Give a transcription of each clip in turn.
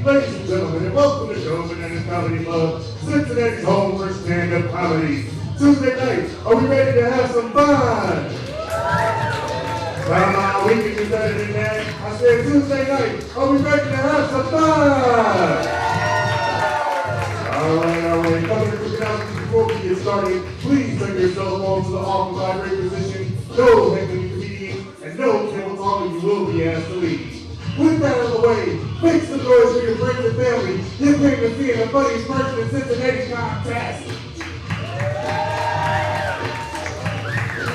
ladies and gentlemen, and welcome to Show Bananas Comedy Club, Cincinnati's home for stand-up comedy. Tuesday night, are we ready to have some fun? Come on, we can do better than that. I said Tuesday night, are we ready to have some fun? All right. Coming to quick announcements before we get started. Please turn your cell phone to the off vibrate position. No heckling comedian, and no table talking, you will be asked to leave. With that out of the way, make some noise for your friends and family. You came to see the funniest person in Cincinnati contest.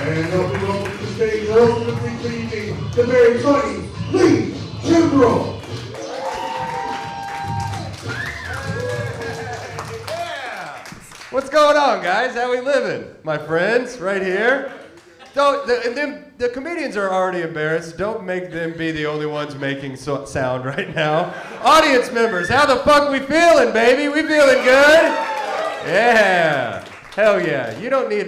And helping welcome to the stage, the host of the feature evening, the very funny Lee Kimbrell. What's going on, guys? How we living? My friends, right here. The comedians are already embarrassed. Don't make them be the only ones making sound right now. Audience members, how the fuck we feeling, baby? We feeling good? Yeah. Hell yeah.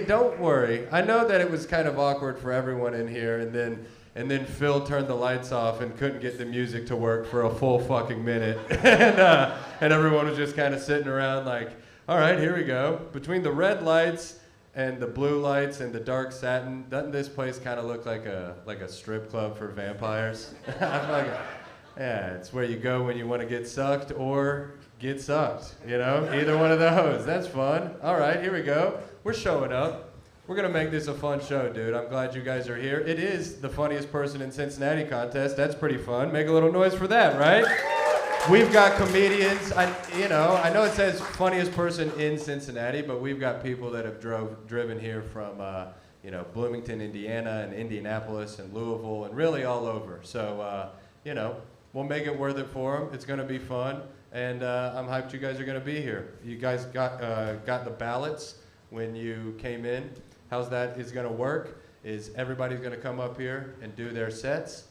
Don't worry. I know that it was kind of awkward for everyone in here, and then Phil turned the lights off and couldn't get the music to work for a full fucking minute. And everyone was just kind of sitting around like, all right, here we go. Between the red lights and the blue lights and the dark satin, doesn't this place kind of look like a strip club for vampires? Yeah, it's where you go when you want to get sucked or get sucked, Either one of those. That's fun. All right, here we go. We're showing up. We're going to make this a fun show, dude. I'm glad you guys are here. It is the funniest person in Cincinnati contest. That's pretty fun. Make a little noise for that, right? We've got comedians. I know it says funniest person in Cincinnati, but we've got people that have driven here from, Bloomington, Indiana, and Indianapolis, and Louisville, and really all over. So, we'll make it worth it for them. It's going to be fun, and I'm hyped you guys are going to be here. You guys got the ballots when you came in. How's that is going to work is everybody's going to come up here and do their sets.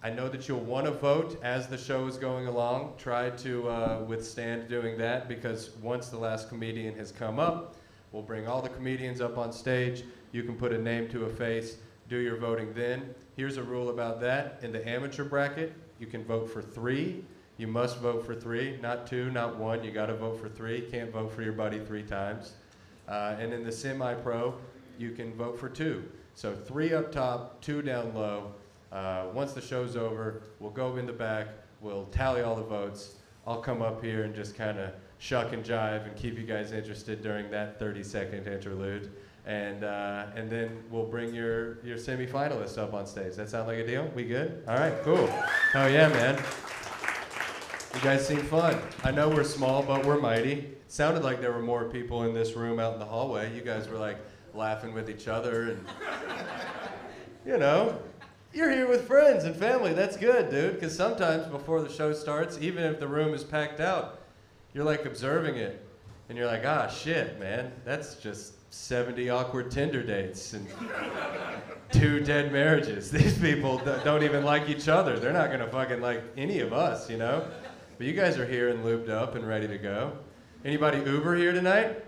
I know that you'll want to vote as the show is going along. Try to withstand doing that, because once the last comedian has come up, we'll bring all the comedians up on stage. You can put a name to a face, do your voting then. Here's a rule about that. In the amateur bracket, you can vote for 3. You must vote for 3, not 2, not 1. You got to vote for 3. Can't vote for your buddy 3 times. And in the semi-pro, you can vote for 2. So 3 up top, 2 down low. Once the show's over, we'll go in the back, we'll tally all the votes. I'll come up here and just kind of shuck and jive and keep you guys interested during that 30-second interlude. And then we'll bring your semi-finalists up on stage. That sound like a deal? We good? All right, cool. Hell yeah, man. You guys seem fun. I know we're small, but we're mighty. It sounded like there were more people in this room out in the hallway. You guys were like laughing with each other and, You're here with friends and family. That's good, dude. Because sometimes before the show starts, even if the room is packed out, you're like observing it. And you're like, shit, man. That's just 70 awkward Tinder dates and 2 dead marriages. These people don't even like each other. They're not going to fucking like any of us, But you guys are here and lubed up and ready to go. Anybody Uber here tonight?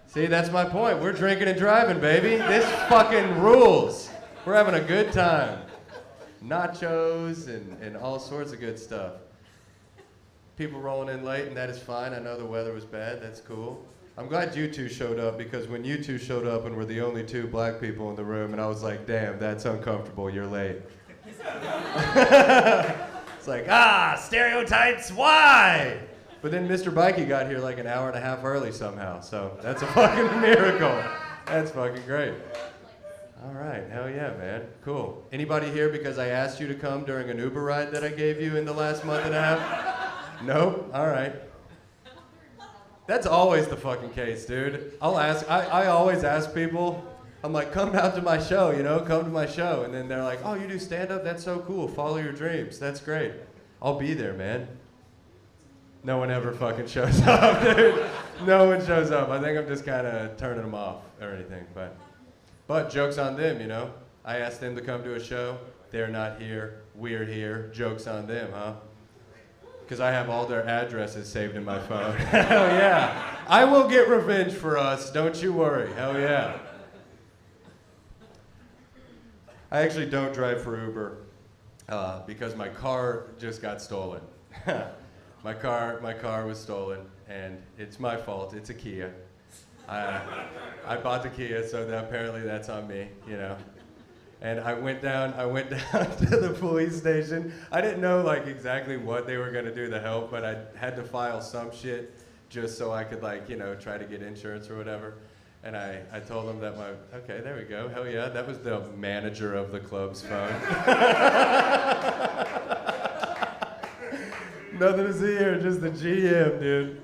See, that's my point. We're drinking and driving, baby. This fucking rules. We're having a good time. Nachos and all sorts of good stuff. People rolling in late, and that is fine. I know the weather was bad. That's cool. I'm glad you 2 showed up, because when you 2 showed up and were the only 2 black people in the room, and I was like, damn, that's uncomfortable. You're late. It's like, stereotypes, why? But then Mr. Bikey got here like an hour and a half early somehow, so that's a fucking miracle. That's fucking great. All right, hell yeah, man. Cool. Anybody here because I asked you to come during an Uber ride that I gave you in the last month and a half? Nope? All right. That's always the fucking case, dude. I always ask people, I'm like, come out to my show, come to my show. And then they're like, oh, you do stand-up? That's so cool. Follow your dreams. That's great. I'll be there, man. No one ever fucking shows up, dude. No one shows up. I think I'm just kind of turning them off or anything, But joke's on them, I asked them to come to a show. They're not here. We're here. Joke's on them, huh? Because I have all their addresses saved in my phone. Hell yeah. I will get revenge for us. Don't you worry. Hell yeah. I actually don't drive for Uber. because my car just got stolen. my car was stolen, and it's my fault. It's a Kia. I bought the Kia, so apparently that's on me, you know. And I went down to the police station. I didn't know like exactly what they were gonna do to help, but I had to file some shit just so I could like, you know, try to get insurance or whatever. And I told them that okay, there we go, hell yeah, that was the manager of the club's phone. Nothing to see here, just the GM, dude.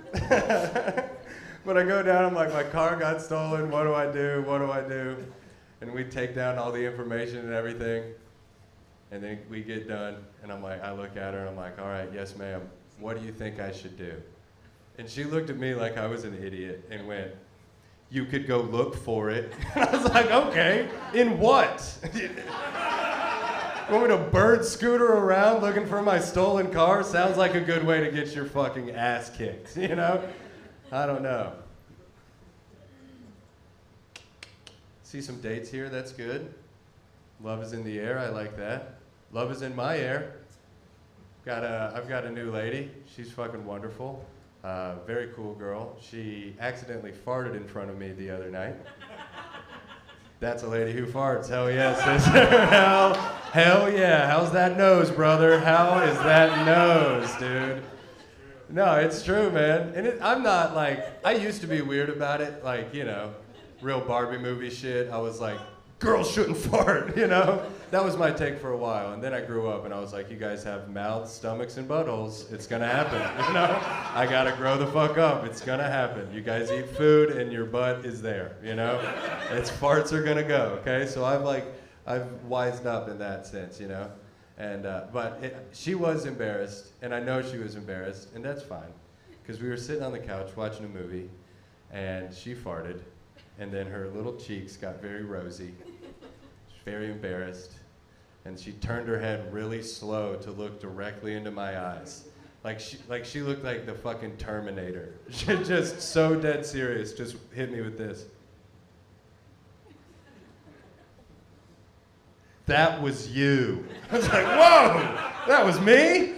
But I go down, I'm like, my car got stolen, what do I do? And we take down all the information and everything, and then we get done, and I'm like, I look at her, and I'm like, all right, yes ma'am, what do you think I should do? And she looked at me like I was an idiot and went, you could go look for it. And I was like, okay, in what? You want me to bird scooter around looking for my stolen car? Sounds like a good way to get your fucking ass kicked, you know? I don't know. See some dates here, that's good. Love is in the air, I like that. Love is in my air. I've got a new lady, she's fucking wonderful. Very cool girl. She accidentally farted in front of me the other night. That's a lady who farts, hell yeah, sister. Hell yeah, how's that nose, brother? How is that nose, dude? No, it's true, man. And I'm not like, I used to be weird about it, like, you know, real Barbie movie shit. I was like, girls shouldn't fart, you know? That was my take for a while. And then I grew up and I was like, you guys have mouths, stomachs, and buttholes. It's gonna happen, you know? I gotta grow the fuck up. It's gonna happen. You guys eat food and your butt is there, you know? It's farts are gonna go, okay? So I've wised up in that sense, you know? And, she was embarrassed, and I know she was embarrassed, and that's fine. Because we were sitting on the couch watching a movie, and she farted, and then her little cheeks got very rosy. She's very embarrassed, and she turned her head really slow to look directly into my eyes. Like she looked like the fucking Terminator. She just so dead serious, just hit me with this. That was you. I was like, whoa, that was me?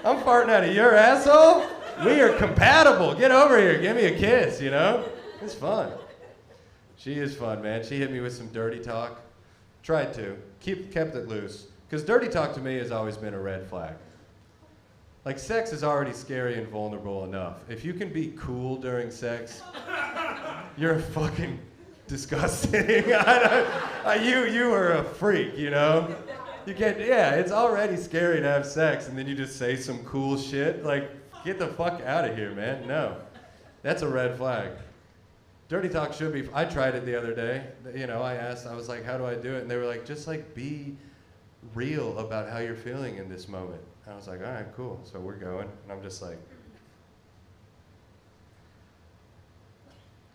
I'm farting out of your asshole? We are compatible. Get over here, give me a kiss, you know? It's fun. She is fun, man. She hit me with some dirty talk. Tried to. Kept it loose. Because dirty talk to me has always been a red flag. Like, sex is already scary and vulnerable enough. If you can be cool during sex, you're fucking disgusting. You are a freak, you know? You can't, yeah, it's already scary to have sex and then you just say some cool shit. Like, get the fuck out of here, man. No. That's a red flag. Dirty talk should be, I tried it the other day. You know, I was like, how do I do it? And they were like, just like be real about how you're feeling in this moment. And I was like, all right, cool. So we're going. And I'm just like,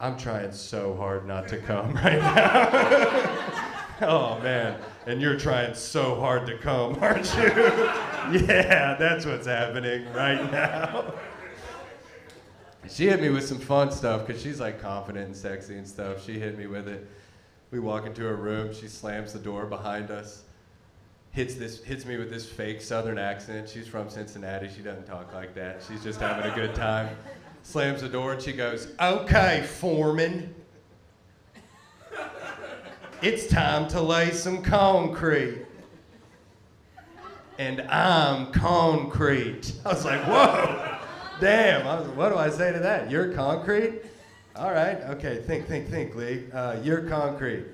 I'm trying so hard not to come right now. Oh man, and you're trying so hard to come, aren't you? Yeah, that's what's happening right now. She hit me with some fun stuff because she's like confident and sexy and stuff. She hit me with it. We walk into her room, she slams the door behind us, hits me with this fake Southern accent. She's from Cincinnati, she doesn't talk like that. She's just having a good time. Slams the door and she goes, okay, foreman. It's time to lay some concrete. And I'm concrete. I was like, whoa, damn. What do I say to that? You're concrete? All right, okay, think, Lee. You're concrete.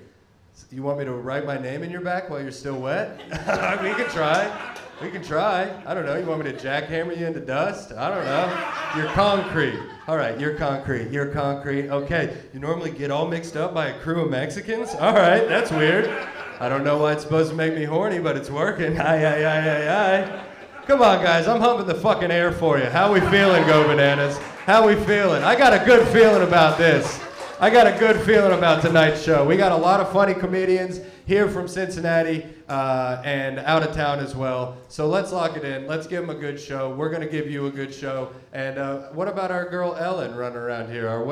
You want me to write my name in your back while you're still wet? We can try. I don't know, you want me to jackhammer you into dust? I don't know. You're concrete. All right, you're concrete. Okay, you normally get all mixed up by a crew of Mexicans? All right, that's weird. I don't know why it's supposed to make me horny, but it's working. Aye. Come on, guys, I'm humping the fucking air for you. How we feeling, Go Bananas? How we feeling? I got a good feeling about this. I got a good feeling about tonight's show. We got a lot of funny comedians here from Cincinnati and out of town as well. So let's lock it in. Let's give them a good show. We're going to give you a good show. And what about our girl Ellen running around here, our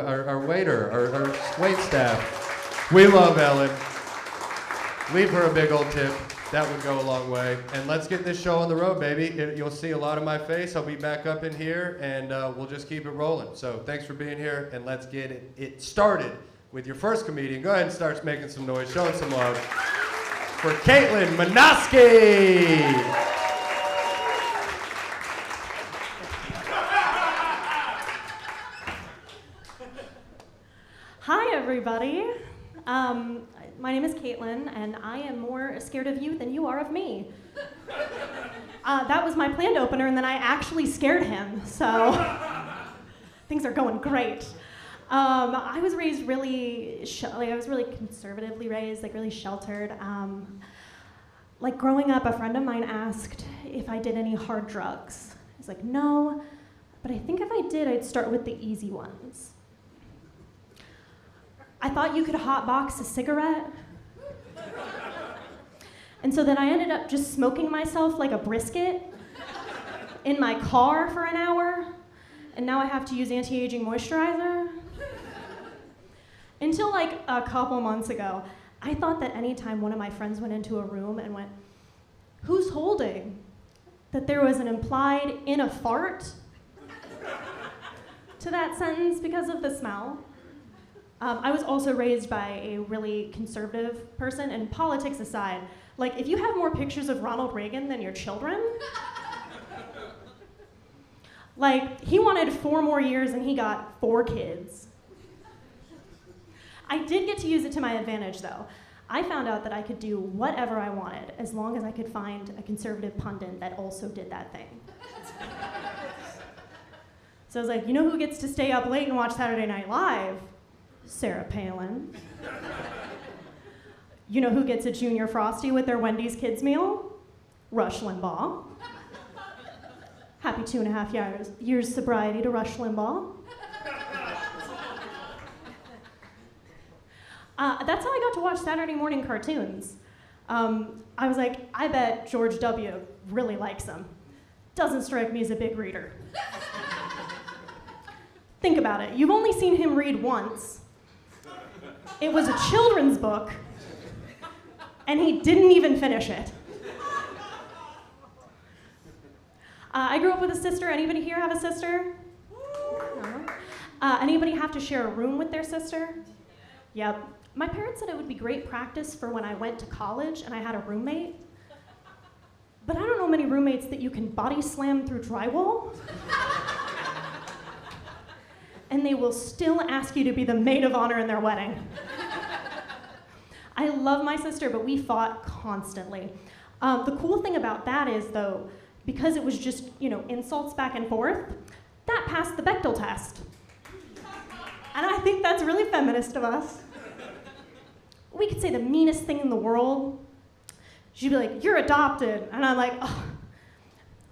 waiter, our wait staff? We love Ellen. Leave her a big old tip. That would go a long way. And let's get this show on the road, baby. You'll see a lot of my face. I'll be back up in here, and we'll just keep it rolling. So thanks for being here, and let's get it started with your first comedian. Go ahead and start making some noise, showing some love for Caitlin Minoski. Hi, everybody. My name is Caitlin, and I am more scared of you than you are of me. That was my planned opener, and then I actually scared him, so things are going great. I was raised really, I was really conservatively raised, like really sheltered. Like growing up, a friend of mine asked if I did any hard drugs. I was like, no, but I think if I did, I'd start with the easy ones. I thought you could hotbox a cigarette. And so then I ended up just smoking myself like a brisket in my car for an hour, and now I have to use anti-aging moisturizer. Until like a couple months ago, I thought that anytime one of my friends went into a room and went, "Who's holding?" that there was an implied "in a fart" to that sentence because of the smell. I was also raised by a really conservative person, and politics aside, like if you have more pictures of Ronald Reagan than your children, like he wanted 4 more years and he got 4 kids. I did get to use it to my advantage though. I found out that I could do whatever I wanted as long as I could find a conservative pundit that also did that thing. So I was like, you know who gets to stay up late and watch Saturday Night Live? Sarah Palin. You know who gets a Junior Frosty with their Wendy's kids meal? Rush Limbaugh. Happy 2.5 years sobriety to Rush Limbaugh. That's how I got to watch Saturday morning cartoons. I was like, I bet George W. really likes them. Doesn't strike me as a big reader. Think about it. You've only seen him read once. It was a children's book, and he didn't even finish it. I grew up with a sister. Anybody here have a sister? No. Anybody have to share a room with their sister? Yep. My parents said it would be great practice for when I went to college and I had a roommate. But I don't know many roommates that you can body slam through drywall. And they will still ask you to be the maid of honor in their wedding. I love my sister, but we fought constantly. The cool thing about that is, though, because it was just, insults back and forth, that passed the Bechdel test. And I think that's really feminist of us. We could say the meanest thing in the world. She'd be like, "You're adopted." And I'm like, "Oh,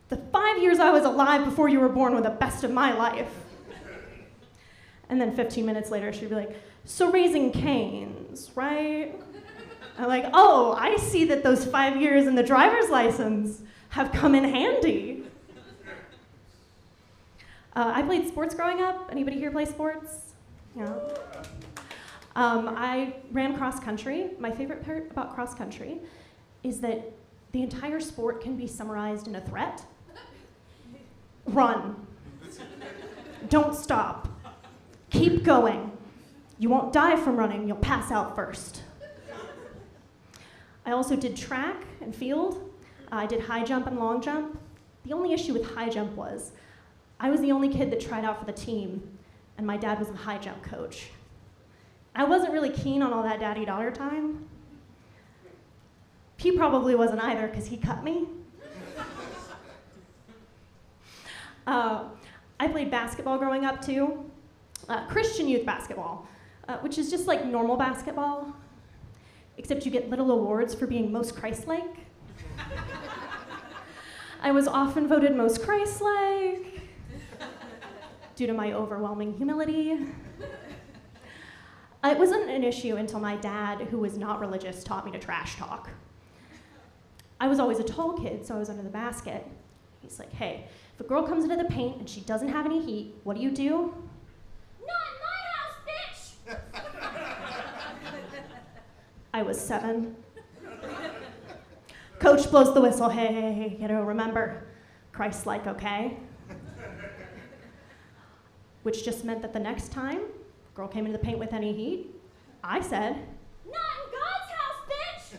the 5 years I was alive before you were born were the best of my life." And then 15 minutes later, she'd be like, "So Raising Cane's, right?" I'm like, "Oh, I see that those 5 years in the driver's license have come in handy." I played sports growing up. Anybody here play sports? Yeah. I ran cross country. My favorite part about cross country is that the entire sport can be summarized in a threat. Run. Don't stop. Keep going. You won't die from running, you'll pass out first. I also did track and field. I did high jump and long jump. The only issue with high jump was I was the only kid that tried out for the team, and my dad was the high jump coach. I wasn't really keen on all that daddy-daughter time. He probably wasn't either, because he cut me. I played basketball growing up, too. Christian youth basketball, which is just like normal basketball, except you get little awards for being most Christ-like. I was often voted most Christ-like due to my overwhelming humility. It wasn't an issue until my dad, who was not religious, taught me to trash talk. I was always a tall kid, so I was under the basket. He's like, "Hey, if a girl comes into the paint and she doesn't have any heat, what do? "Not in my house, bitch!" I was 7. Coach blows the whistle. Hey, remember, Christ-like, okay? Which just meant that the next time girl came into the paint with any heat, I said, "Not in God's house, bitch!"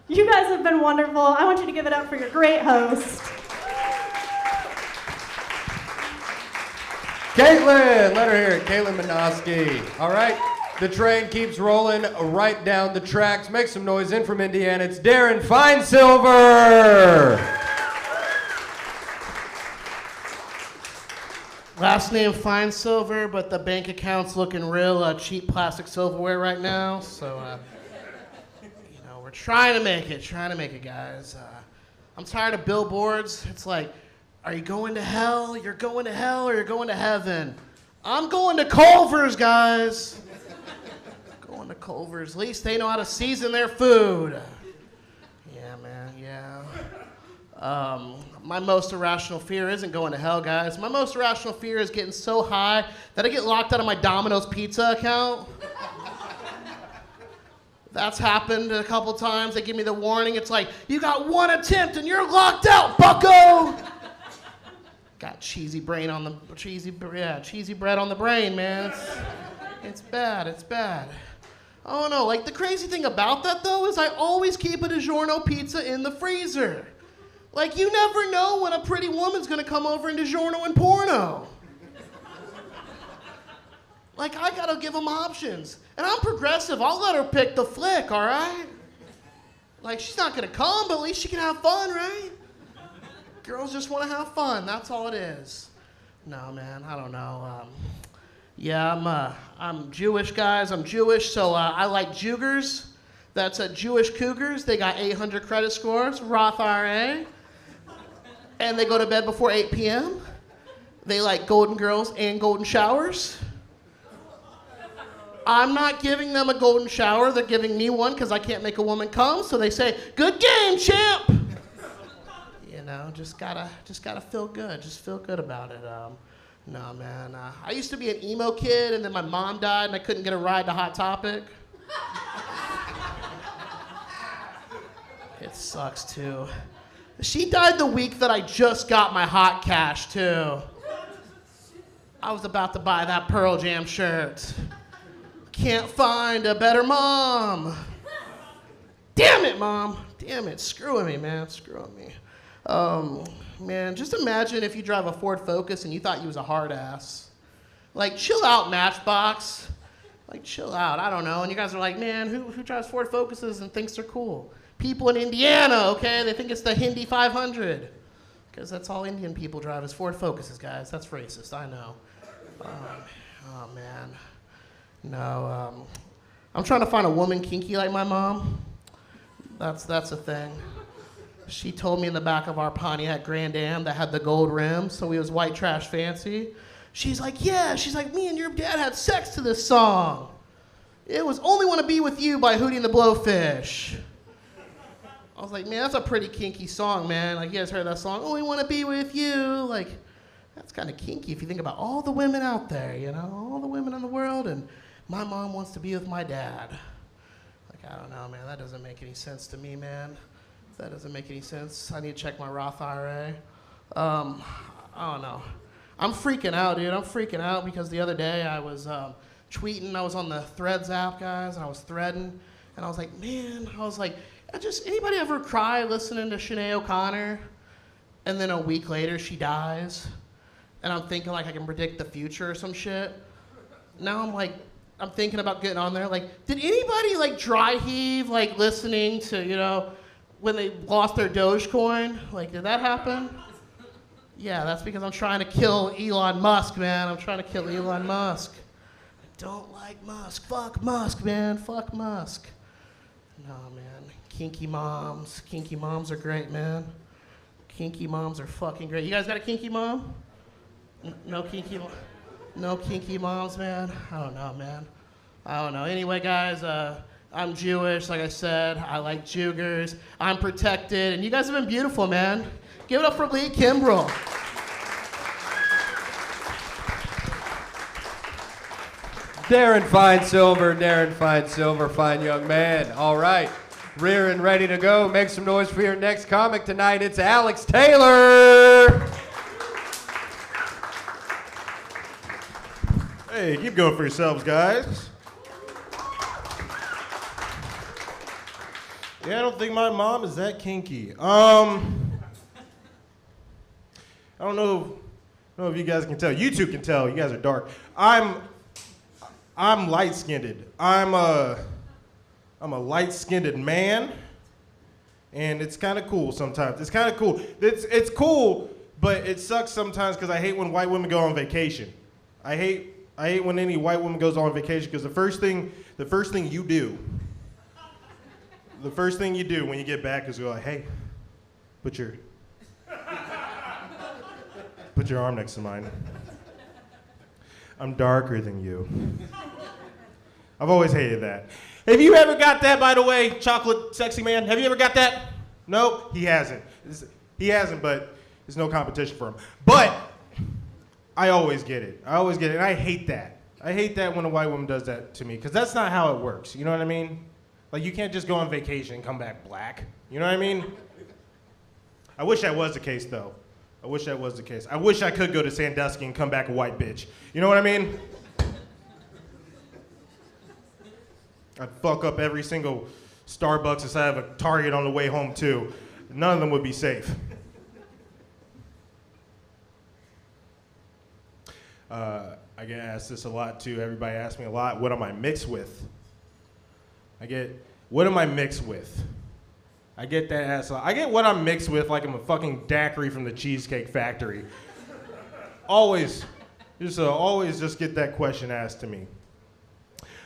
You guys have been wonderful. I want you to give it up for your great host. Caitlin, let her hear it. Caitlin Minoski. All right, the train keeps rolling right down the tracks. Make some noise. In from Indiana, it's Darren Finesilver. Last name Finesilver, but the bank account's looking real cheap plastic silverware right now. So, we're trying to make it, guys. I'm tired of billboards. It's like, are you going to hell? You're going to hell, or you're going to heaven? I'm going to Culver's, guys. Going to Culver's. At least they know how to season their food. Yeah, man, yeah. My most irrational fear isn't going to hell, guys. My most irrational fear is getting so high that I get locked out of my Domino's Pizza account. That's happened a couple times. They give me the warning. It's like, you got one attempt and you're locked out, bucko. Got cheesy bread on the brain, man. It's bad. Oh no, like the crazy thing about that though is I always keep a DiGiorno pizza in the freezer. Like, you never know when a pretty woman's gonna come over and DiGiorno and porno. Like, I gotta give them options. And I'm progressive, I'll let her pick the flick, all right? Like, she's not gonna come, but at least she can have fun, right? Girls just wanna have fun, that's all it is. No, man, I don't know. I'm Jewish, guys, I'm Jewish, so I like Jugers. That's Jewish Cougars, they got 800 credit scores, Roth IRA. And they go to bed before 8 p.m. They like golden girls and golden showers. I'm not giving them a golden shower. They're giving me one because I can't make a woman come. So they say, "Good game, champ." Just gotta feel good. Just feel good about it. No, man. I used to be an emo kid, and then my mom died, and I couldn't get a ride to Hot Topic. It sucks too. She died the week that I just got my hot cash, too. I was about to buy that Pearl Jam shirt. Can't find a better mom. Damn it, Mom. Damn it. Screwing me, man. Screwing me. Man, just imagine if you drive a Ford Focus and you thought you was a hard ass. Like, chill out, Matchbox. Like, chill out. I don't know. And you guys are like, man, who drives Ford Focuses and thinks they're cool? People in Indiana, okay? They think it's the Hindi 500. Because that's all Indian people drive is Ford Focuses, guys. That's racist, I know. Oh, man. No, I'm trying to find a woman kinky like my mom. That's a thing. She told me in the back of our Pontiac Grand Am that had the gold rim, so we was white trash fancy. She's like, yeah. She's like, me and your dad had sex to this song. It was Only Wanna Be With You by Hootie and the Blowfish. I was like, man, that's a pretty kinky song, man. Like, you guys heard that song, Only Wanna Be With You? Like, that's kind of kinky if you think about all the women out there, all the women in the world, and my mom wants to be with my dad. Like, I don't know, man, that doesn't make any sense to me, man. That doesn't make any sense. I need to check my Roth IRA. I don't know. I'm freaking out, dude. I'm freaking out because the other day I was tweeting. I was on the Threads app, guys, and I was threading, and I was like, anybody ever cry listening to Sinead O'Connor? And then a week later, she dies. And I'm thinking like I can predict the future or some shit. Now I'm thinking about getting on there. Like, did anybody like dry heave, like listening to, when they lost their Dogecoin? Like, did that happen? Yeah, that's because I'm trying to kill Elon Musk, man. I'm trying to kill Elon Musk. I don't like Musk. Fuck Musk, man. Fuck Musk. No, man. Kinky moms. Kinky moms are great, man. Kinky moms are fucking great. You guys got a kinky mom? No kinky moms, man? I don't know, man. I don't know. Anyway, guys, I'm Jewish, like I said. I like Jugers. I'm protected. And you guys have been beautiful, man. Give it up for Lee Kimbrell. Darren Finesilver, fine young man. All right. rearing, ready to go. Make some noise for your next comic tonight. It's Alex Taylor. Hey, keep going for yourselves, guys. Yeah, I don't think my mom is that kinky. I don't know if you guys can tell. You two can tell. You guys are dark. I'm light-skinned. I'm a light-skinned man, and it's kind of cool sometimes. It's kind of cool. It's cool, but it sucks sometimes because I hate when white women go on vacation. I hate when any white woman goes on vacation because the first thing you do when you get back is go like, hey, put your arm next to mine. I'm darker than you. I've always hated that. Have you ever got that, by the way, chocolate sexy man? Have you ever got that? No, he hasn't. He hasn't, but there's no competition for him. But I always get it. And I hate that. I hate that when a white woman does that to me, because that's not how it works. You know what I mean? Like, you can't just go on vacation and come back black. You know what I mean? I wish that was the case, though. I wish that was the case. I wish I could go to Sandusky and come back a white bitch. You know what I mean? I'd fuck up every single Starbucks inside of a Target on the way home, too. None of them would be safe. I get asked this a lot, too. Everybody asks me a lot, what am I mixed with? What am I mixed with? I get that asked a lot. I get what I'm mixed with like I'm a fucking daiquiri from the Cheesecake Factory. Always just get that question asked to me.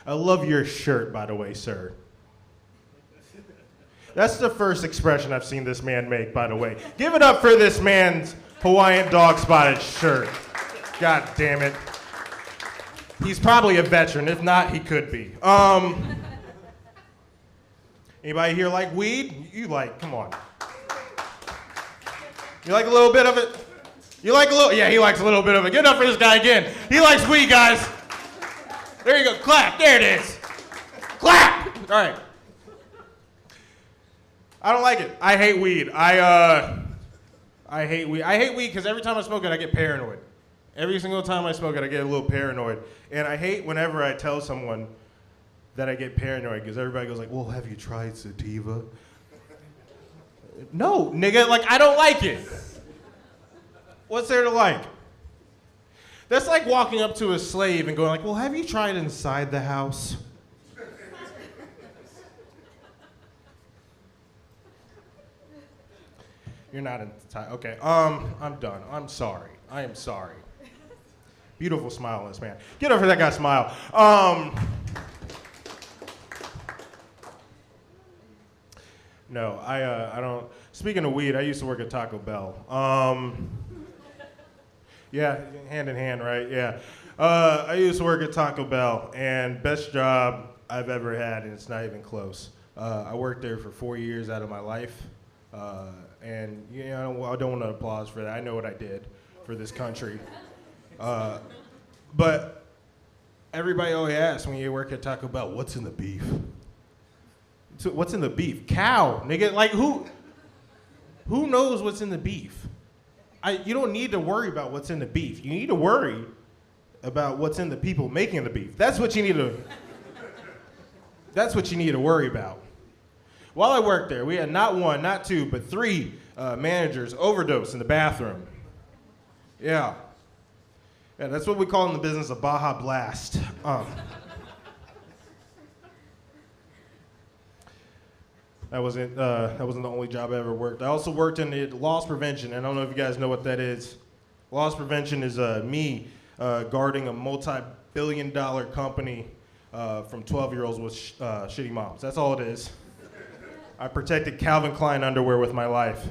I love your shirt, by the way, sir. That's the first expression I've seen this man make, by the way. Give it up for this man's Hawaiian dog spotted shirt. God damn it. He's probably a veteran. If not, he could be. Anybody here like weed? Come on. You like a little bit of it? Yeah, he likes a little bit of it. Give it up for this guy again. He likes weed, guys. There you go, clap, there it is. Clap! All right. I don't like it. I hate weed. I hate weed. I hate weed because every time I smoke it, I get paranoid. Every single time I smoke it, I get a little paranoid. And I hate whenever I tell someone that I get paranoid because everybody goes like, well, have you tried sativa? No, nigga, I don't like it. What's there to like? That's like walking up to a slave and going like, well, have you tried inside the house? You're not in okay, I'm done. I'm sorry. I am sorry. Beautiful smile on this man. Get over that guy's smile. No, I don't. Speaking of weed, I used to work at Taco Bell. Yeah, hand in hand, right? Yeah. I used to work at Taco Bell, and best job I've ever had, and it's not even close. I worked there for 4 years out of my life, and I don't want to applause for that. I know what I did for this country. But everybody always asks when you work at Taco Bell, what's in the beef? What's in the beef? Cow, nigga. Like, who knows what's in the beef? You don't need to worry about what's in the beef. You need to worry about what's in the people making the beef. That's what you need to worry about. While I worked there, we had not one, not two, but 3 managers overdose in the bathroom. Yeah. Yeah, that's what we call in the business a Baja Blast. That wasn't the only job I ever worked. I also worked in the loss prevention, and I don't know if you guys know what that is. Loss prevention is me guarding a multi-billion-dollar company from 12-year-olds with shitty moms. That's all it is. I protected Calvin Klein underwear with my life,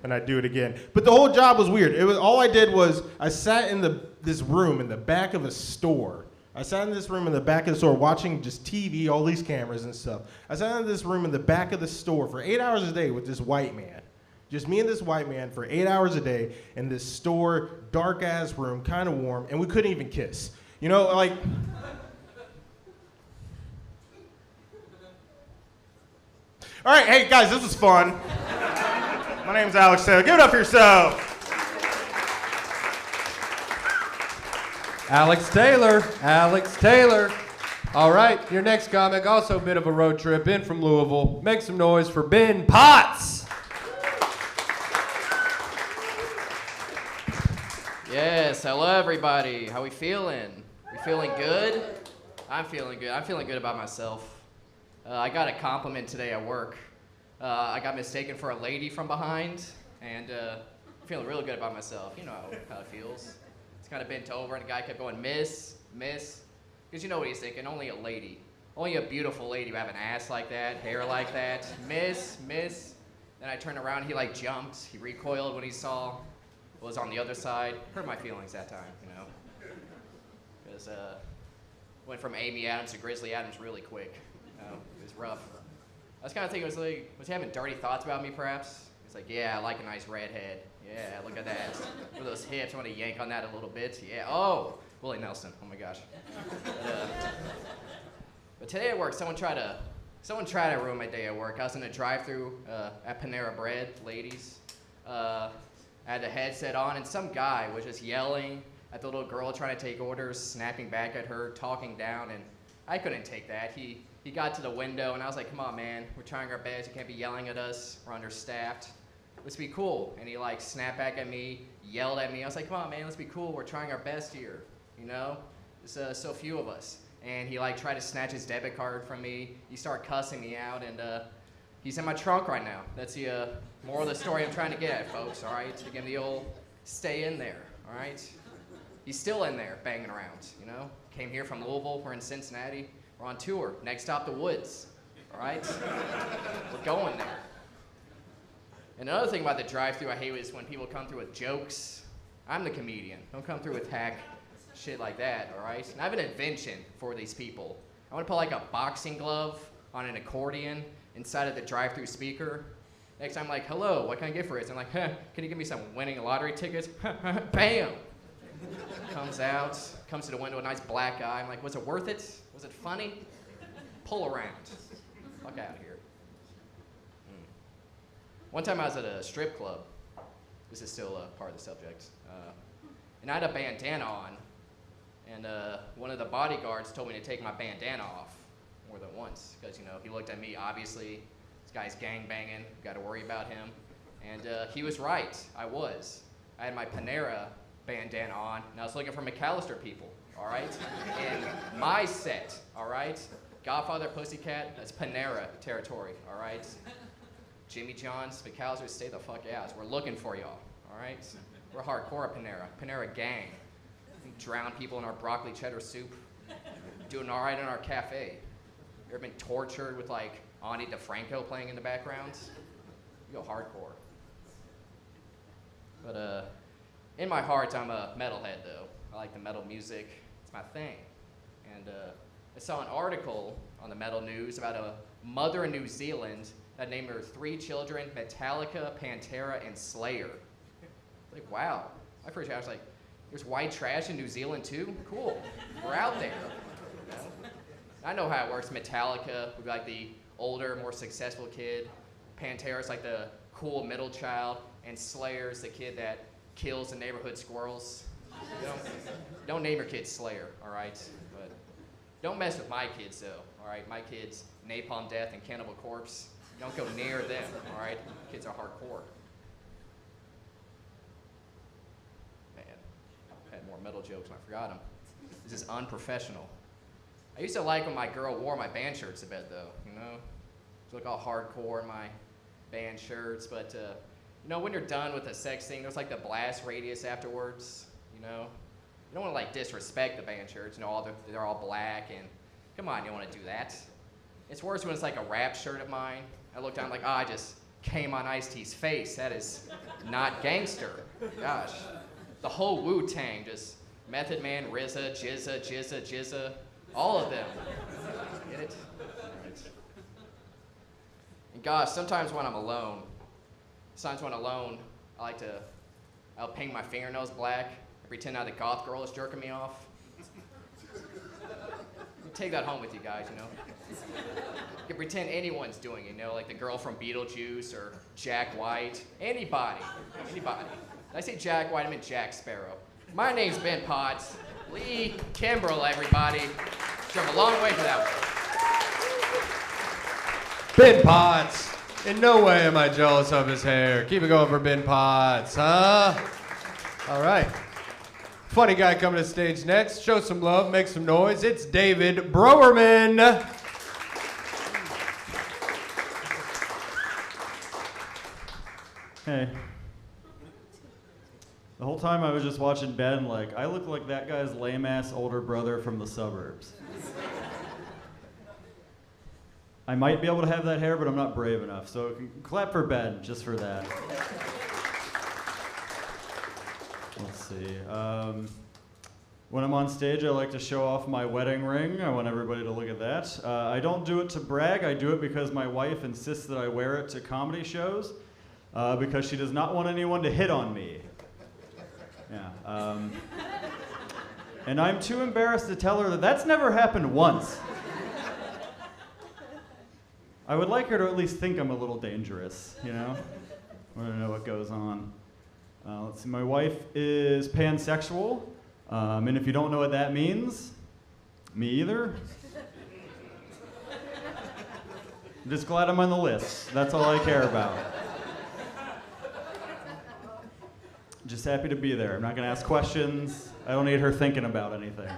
and I'd do it again. But the whole job was weird. All I did was I sat in this room in the back of a store. I sat in this room in the back of the store watching just TV, all these cameras and stuff. I sat in this room in the back of the store for 8 hours a day with this white man. Just me and this white man for 8 hours a day in this store, dark-ass room, kind of warm, and we couldn't even kiss. You know, like... All right, hey guys, this was fun. My name's Alex Taylor. Give it up for yourself. Alex Taylor. Alex Taylor. All right, your next comic, also a bit of a road trip in from Louisville. Make some noise for Ben Potts. Yes, hello everybody. How we feeling? We feeling good? I'm feeling good. I'm feeling good about myself. I got a compliment today at work. I got mistaken for a lady from behind, and I'm feeling really good about myself. You know how it feels. It's kind of bent over, and the guy kept going, miss, miss. Because you know what he's thinking, only a lady. Only a beautiful lady would have an ass like that, hair like that. Miss, miss. Then I turned around, he like jumped. He recoiled when he saw what was on the other side. Hurt my feelings that time, you know. Because went from Amy Adams to Grizzly Adams really quick. You know, it was rough. I was kind of thinking, was he having dirty thoughts about me perhaps? He's like, yeah, I like a nice redhead. Yeah, look at that. With those hips, I want to yank on that a little bit. Yeah, oh, Willie Nelson, oh my gosh. But today at work, someone tried to ruin my day at work. I was in a drive-thru at Panera Bread, ladies. I had the headset on, and some guy was just yelling at the little girl trying to take orders, snapping back at her, talking down, and I couldn't take that. He got to the window, and I was like, come on, man, we're trying our best. You can't be yelling at us. We're understaffed. Let's be cool. And he like snapped back at me, yelled at me. I was like, come on, man, let's be cool. We're trying our best here, you know? There's so few of us. And he like tried to snatch his debit card from me. He started cussing me out, and he's in my trunk right now. That's the moral of the story I'm trying to get at, folks, all right? To give him the old stay in there, all right? He's still in there banging around, you know? Came here from Louisville. We're in Cincinnati. We're on tour. Next stop, the woods, all right? We're going there. And another thing about the drive-thru I hate is when people come through with jokes. I'm the comedian. Don't come through with hack shit like that, all right? And I have an invention for these people. I want to put like a boxing glove on an accordion inside of the drive-thru speaker. Next time I'm like, hello, what can I get for it? I'm like, can you give me some winning lottery tickets? Bam! Comes out, comes to the window, a nice black guy. I'm like, was it worth it? Was it funny? Pull around. Fuck out of here. One time I was at a strip club. This is still part of the subject. And I had a bandana on, and one of the bodyguards told me to take my bandana off more than once, because, you know, he looked at me, obviously, this guy's gangbanging, got to worry about him. And he was right, I was. I had my Panera bandana on, and I was looking for McAllister people, all right? In my set, all right? Godfather Pussycat, that's Panera territory, all right? Jimmy John's, McAllister, stay the fuck out. We're looking for y'all, all right? We're hardcore at Panera. Panera gang. We drown people in our broccoli cheddar soup. Doing all right in our cafe. You ever been tortured with like Ani DeFranco playing in the background? You go hardcore. But in my heart, I'm a metalhead though. I like the metal music. It's my thing. And I saw an article on the Metal News about a mother in New Zealand that named her 3 children Metallica, Pantera, and Slayer. Like, wow. My first I was like, there's white trash in New Zealand too? Cool. We're out there. You know? I know how it works. Metallica would be like the older, more successful kid. Pantera's like the cool middle child. And Slayer's the kid that kills the neighborhood squirrels. Don't name your kid Slayer, all right? But don't mess with my kids though, all right? My kids, Napalm Death and Cannibal Corpse. Don't go near them, all right? Kids are hardcore. Man, I had more metal jokes and I forgot them. This is unprofessional. I used to like when my girl wore my band shirts to bed though, you know? She looked all hardcore in my band shirts, but you know, when you're done with the sex thing, there's like the blast radius afterwards, you know? You don't want to like disrespect the band shirts, you know, they're all black and come on, you don't want to do that. It's worse when it's like a rap shirt of mine. I look down like, I just came on Ice-T's face. That is not gangster. Gosh. The whole Wu-Tang, just Method Man, RZA, Jizza, all of them. Get it? Right. And gosh, sometimes when I'm alone, I'll paint my fingernails black and pretend now the goth girl is jerking me off. take that home with you guys, you know? You can pretend anyone's doing it, you know, like the girl from Beetlejuice or Jack White. Anybody. Anybody. Did I say Jack White? I meant Jack Sparrow. My name's Ben Potts. Lee Kimbrell, everybody. Drove a long way for that one. Ben Potts. In no way am I jealous of his hair. Keep it going for Ben Potts, huh? All right. Funny guy coming to the stage next. Show some love, make some noise. It's David Browerman. Hey. The whole time I was just watching Ben, like, I look like that guy's lame-ass older brother from the suburbs. I might be able to have that hair, but I'm not brave enough. So clap for Ben, just for that. Let's see. When I'm on stage, I like to show off my wedding ring. I want everybody to look at that. I don't do it to brag. I do it because my wife insists that I wear it to comedy shows because she does not want anyone to hit on me. Yeah. And I'm too embarrassed to tell her that that's never happened once. I would like her to at least think I'm a little dangerous, you know? I want to know what goes on. Let's see, my wife is pansexual, and if you don't know what that means, me either. I'm just glad I'm on the list. That's all I care about. Just happy to be there. I'm not going to ask questions. I don't need her thinking about anything.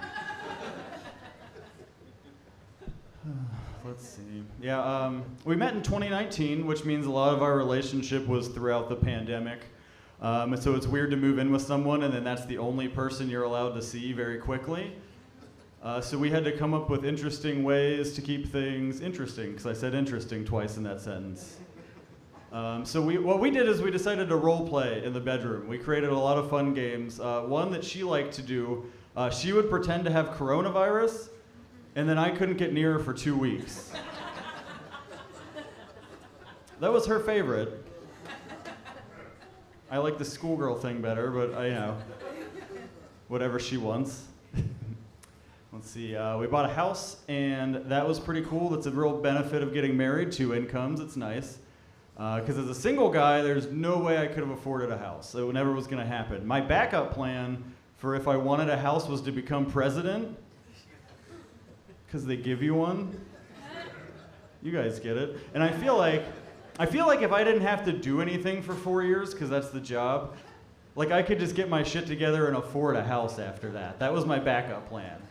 Let's see. Yeah, we met in 2019, which means a lot of our relationship was throughout the pandemic. And so it's weird to move in with someone and then that's the only person you're allowed to see very quickly. So we had to come up with interesting ways to keep things interesting, because I said interesting twice in that sentence. So what we did is we decided to role play in the bedroom. We created a lot of fun games. One that she liked to do, she would pretend to have coronavirus, and then I couldn't get near her for 2 weeks. That was her favorite. I like the schoolgirl thing better, but you know, whatever she wants. Let's see, we bought a house, and that was pretty cool. That's a real benefit of getting married, 2 incomes, it's nice. Because as a single guy, there's no way I could have afforded a house. It never was gonna happen. My backup plan for if I wanted a house was to become president, because they give you one. You guys get it. And I feel like if I didn't have to do anything for 4 years, because that's the job, like I could just get my shit together and afford a house after that. That was my backup plan.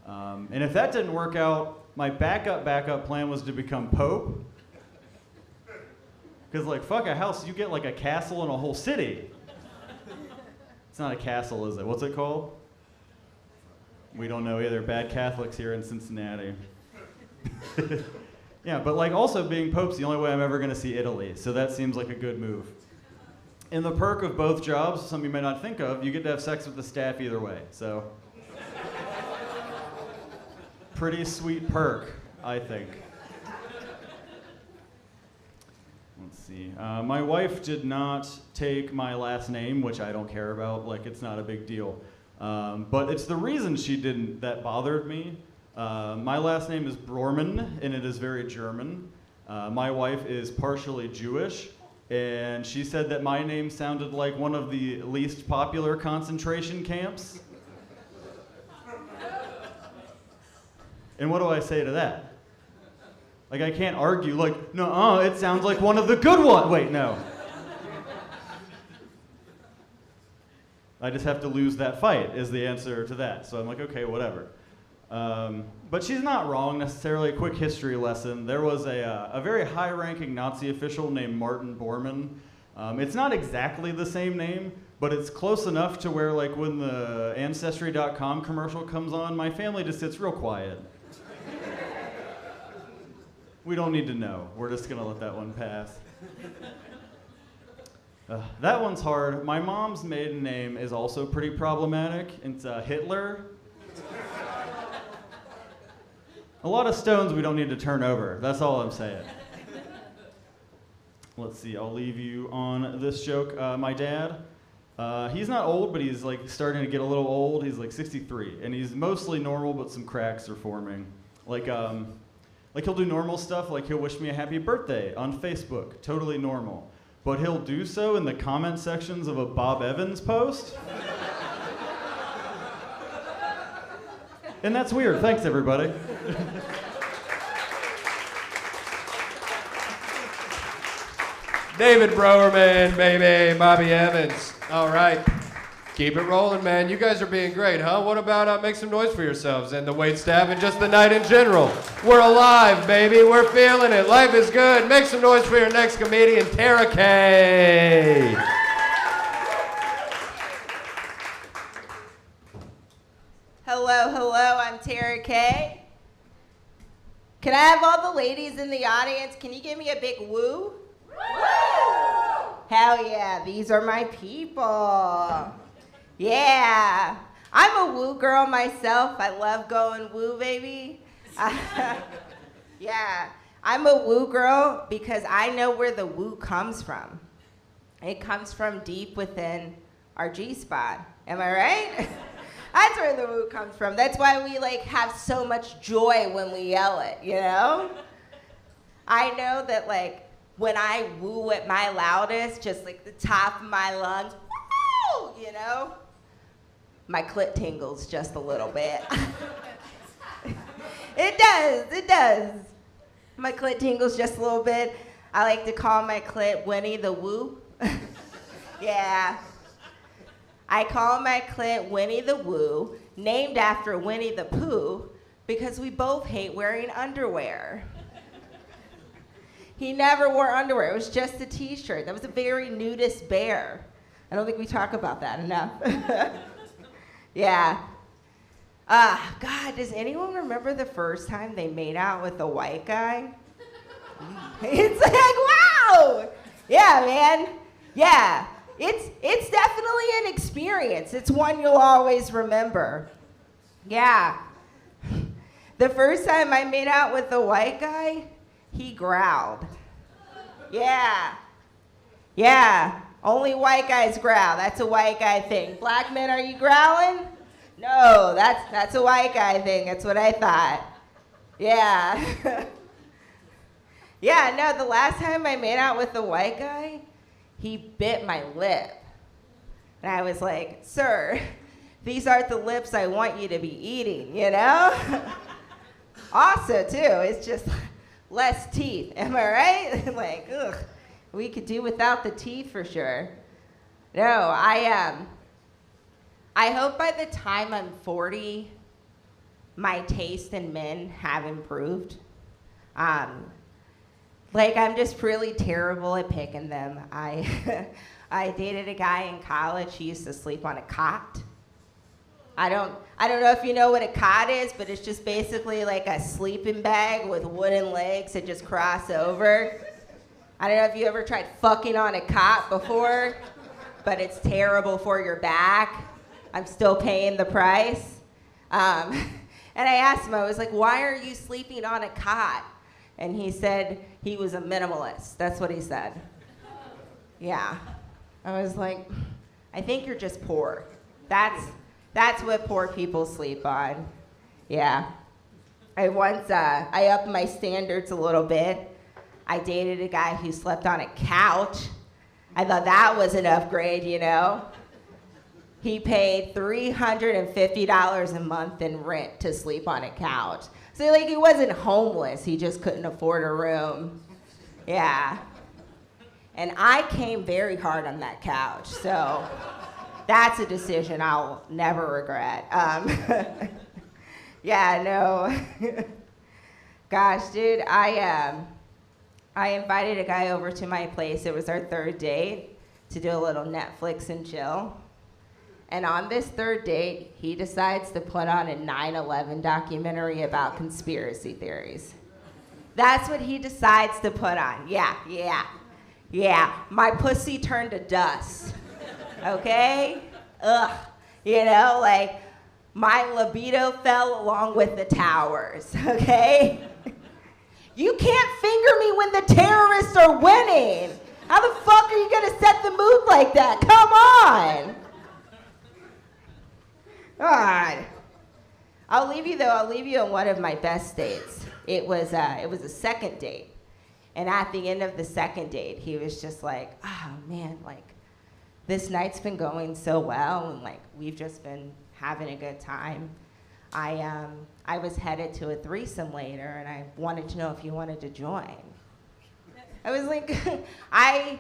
And if that didn't work out, my backup plan was to become Pope. Because like, fuck a house, you get like a castle and a whole city. It's not a castle, is it? What's it called? We don't know either. Bad Catholics here in Cincinnati. Yeah, but like also being Pope's the only way I'm ever gonna see Italy, so that seems like a good move. In the perk of both jobs, some you may not think of, you get to have sex with the staff either way, so. Pretty sweet perk, I think. Let's see. My wife did not take my last name, which I don't care about, like it's not a big deal. But it's the reason she didn't that bothered me. My last name is Broerman, and it is very German. My wife is partially Jewish, and she said that my name sounded like one of the least popular concentration camps. And what do I say to that? Like, I can't argue, like, no, it sounds like one of the good ones. Wait, no. I just have to lose that fight is the answer to that. So I'm like, okay, whatever. But she's not wrong necessarily. A quick history lesson. There was a very high-ranking Nazi official named Martin Bormann. It's not exactly the same name, but it's close enough to where, like, when the Ancestry.com commercial comes on, my family just sits real quiet. We don't need to know. We're just gonna let that one pass. That one's hard. My mom's maiden name is also pretty problematic. It's Hitler. A lot of stones we don't need to turn over. That's all I'm saying. Let's see, I'll leave you on this joke. My dad, He's not old, but he's like starting to get a little old. He's like 63, and he's mostly normal, but some cracks are forming. Like he'll do normal stuff, like he'll wish me a happy birthday on Facebook, totally normal. But he'll do so in the comment sections of a Bob Evans post. And that's weird. Thanks, everybody. David Browerman, baby, Bobby Evans. All right. Keep it rolling, man. You guys are being great, huh? What about make some noise for yourselves and the wait staff and just the night in general? We're alive, baby. We're feeling it. Life is good. Make some noise for your next comedian, Tara Kay. Hello, I'm Tara Kay. Can I have all the ladies in the audience? Can you give me a big woo? Hell yeah, these are my people. Yeah, I'm a woo girl myself. I love going woo, baby. Yeah, I'm a woo girl because I know where the woo comes from. It comes from deep within our G-spot. Am I right? That's where the woo comes from. That's why we have so much joy when we yell it, you know? I know that when I woo at my loudest, just the top of my lungs, woo, you know? My clit tingles just a little bit. It does. My clit tingles just a little bit. I like to call my clit Winnie the Woo. Yeah. I call my clit Winnie the Woo, named after Winnie the Pooh, because we both hate wearing underwear. He never wore underwear. It was just a t-shirt. That was a very nudist bear. I don't think we talk about that enough. Yeah. God, does anyone remember the first time they made out with a white guy? It's wow! Yeah, man. Yeah. It's definitely an experience. It's one you'll always remember. Yeah. The first time I made out with a white guy, he growled. Yeah. Yeah. Only white guys growl. That's a white guy thing. Black men, are you growling? No, that's a white guy thing. That's what I thought. Yeah. Yeah, no, the last time I made out with a white guy, he bit my lip. And I was like, sir, these aren't the lips I want you to be eating, you know? Also, too, it's just less teeth. Am I right? Ugh, we could do without the teeth for sure. No, I hope by the time I'm 40, my taste in men have improved. I'm just really terrible at picking them. I dated a guy in college. He used to sleep on a cot. I don't know if you know what a cot is, but it's just basically like a sleeping bag with wooden legs that just cross over. I don't know if you ever tried fucking on a cot before, but it's terrible for your back. I'm still paying the price. And I asked him, I was like, why are you sleeping on a cot? And he said he was a minimalist. That's what he said. Yeah. I was like, I think you're just poor. That's what poor people sleep on. Yeah. I upped my standards a little bit. I dated a guy who slept on a couch. I thought that was an upgrade, you know? He paid $350 a month in rent to sleep on a couch. So he wasn't homeless, he just couldn't afford a room. Yeah. And I came very hard on that couch, so that's a decision I'll never regret. Yeah, no. Gosh, dude, I invited a guy over to my place. It was our third date to do a little Netflix and chill. And on this third date, he decides to put on a 9/11 documentary about conspiracy theories. That's what he decides to put on. Yeah. My pussy turned to dust. Okay? Ugh. You know, my libido fell along with the towers. Okay? You can't finger me when the terrorists are winning. How the fuck are you gonna set the mood like that? Come on. God. I'll leave you though. I'll leave you on one of my best dates. It was a second date, and at the end of the second date, he was just like, "Oh man, like this night's been going so well, and like we've just been having a good time. I was headed to a threesome later, and I wanted to know if you wanted to join." I was like, I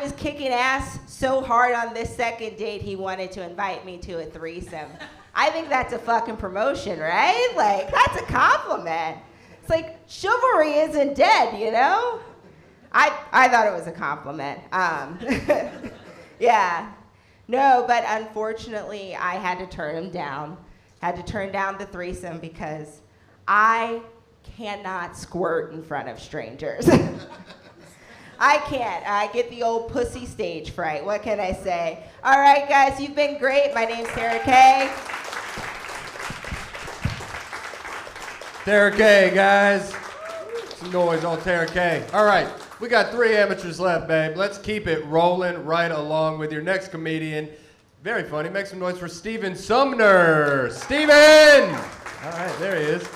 was kicking ass so hard on this second date, he wanted to invite me to a threesome. I think that's a fucking promotion, right? Like, that's a compliment. It's like, chivalry isn't dead, you know? I thought it was a compliment. Yeah. No, but unfortunately, I had to turn him down. Had to turn down the threesome because I cannot squirt in front of strangers. I can't. I get the old pussy stage fright. What can I say? All right, guys, you've been great. My name's Tara Kay. Tara Kay, guys. Some noise on Tara Kay. All right, we got 3 amateurs left, babe. Let's keep it rolling right along with your next comedian. Very funny. Make some noise for Steven Sumner. Steven! All right, there he is.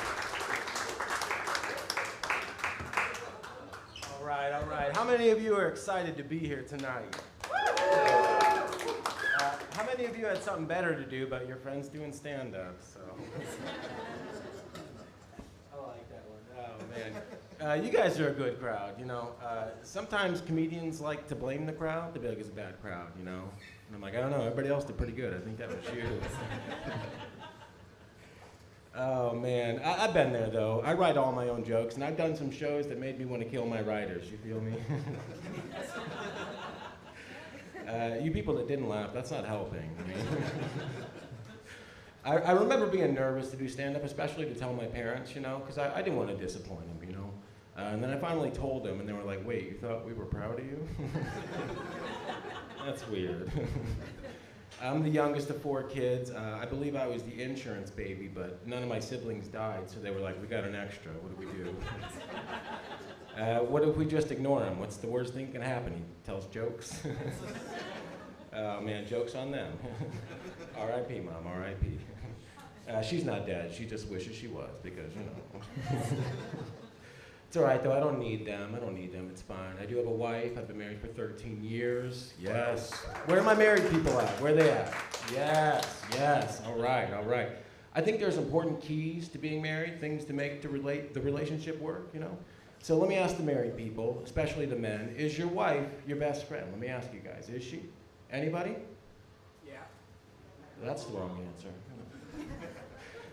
All right. How many of you are excited to be here tonight? How many of you had something better to do, but your friend's doing stand-up? So. I like that one. Oh, man. You guys are a good crowd, you know. Sometimes comedians like to blame the crowd. They'll be like, it's a bad crowd, you know. And I'm like, I don't know. Everybody else did pretty good. I think that was you. Oh, man. I've been there, though. I write all my own jokes, and I've done some shows that made me want to kill my writers. You feel me? You people that didn't laugh, that's not helping. I remember being nervous to do stand-up, especially to tell my parents, you know, because I didn't want to disappoint them, you know. And then I finally told them, and they were like, wait, you thought we were proud of you? That's weird. I'm the youngest of 4 kids. I believe I was the insurance baby, but none of my siblings died, so they were like, we got an extra, what do we do? What if we just ignore him? What's the worst thing that can happen? He tells jokes. Oh man, joke's on them. R.I.P. Mom, R.I.P. She's not dead, she just wishes she was, because, you know. It's all right, though. I don't need them. It's fine. I do have a wife. I've been married for 13 years. Yes. Where are my married people at? Where are they at? Yes. All right. I think there's important keys to being married, things to make the relationship work, you know? So let me ask the married people, especially the men, is your wife your best friend? Let me ask you guys, is she? Anybody? Yeah. That's the wrong answer.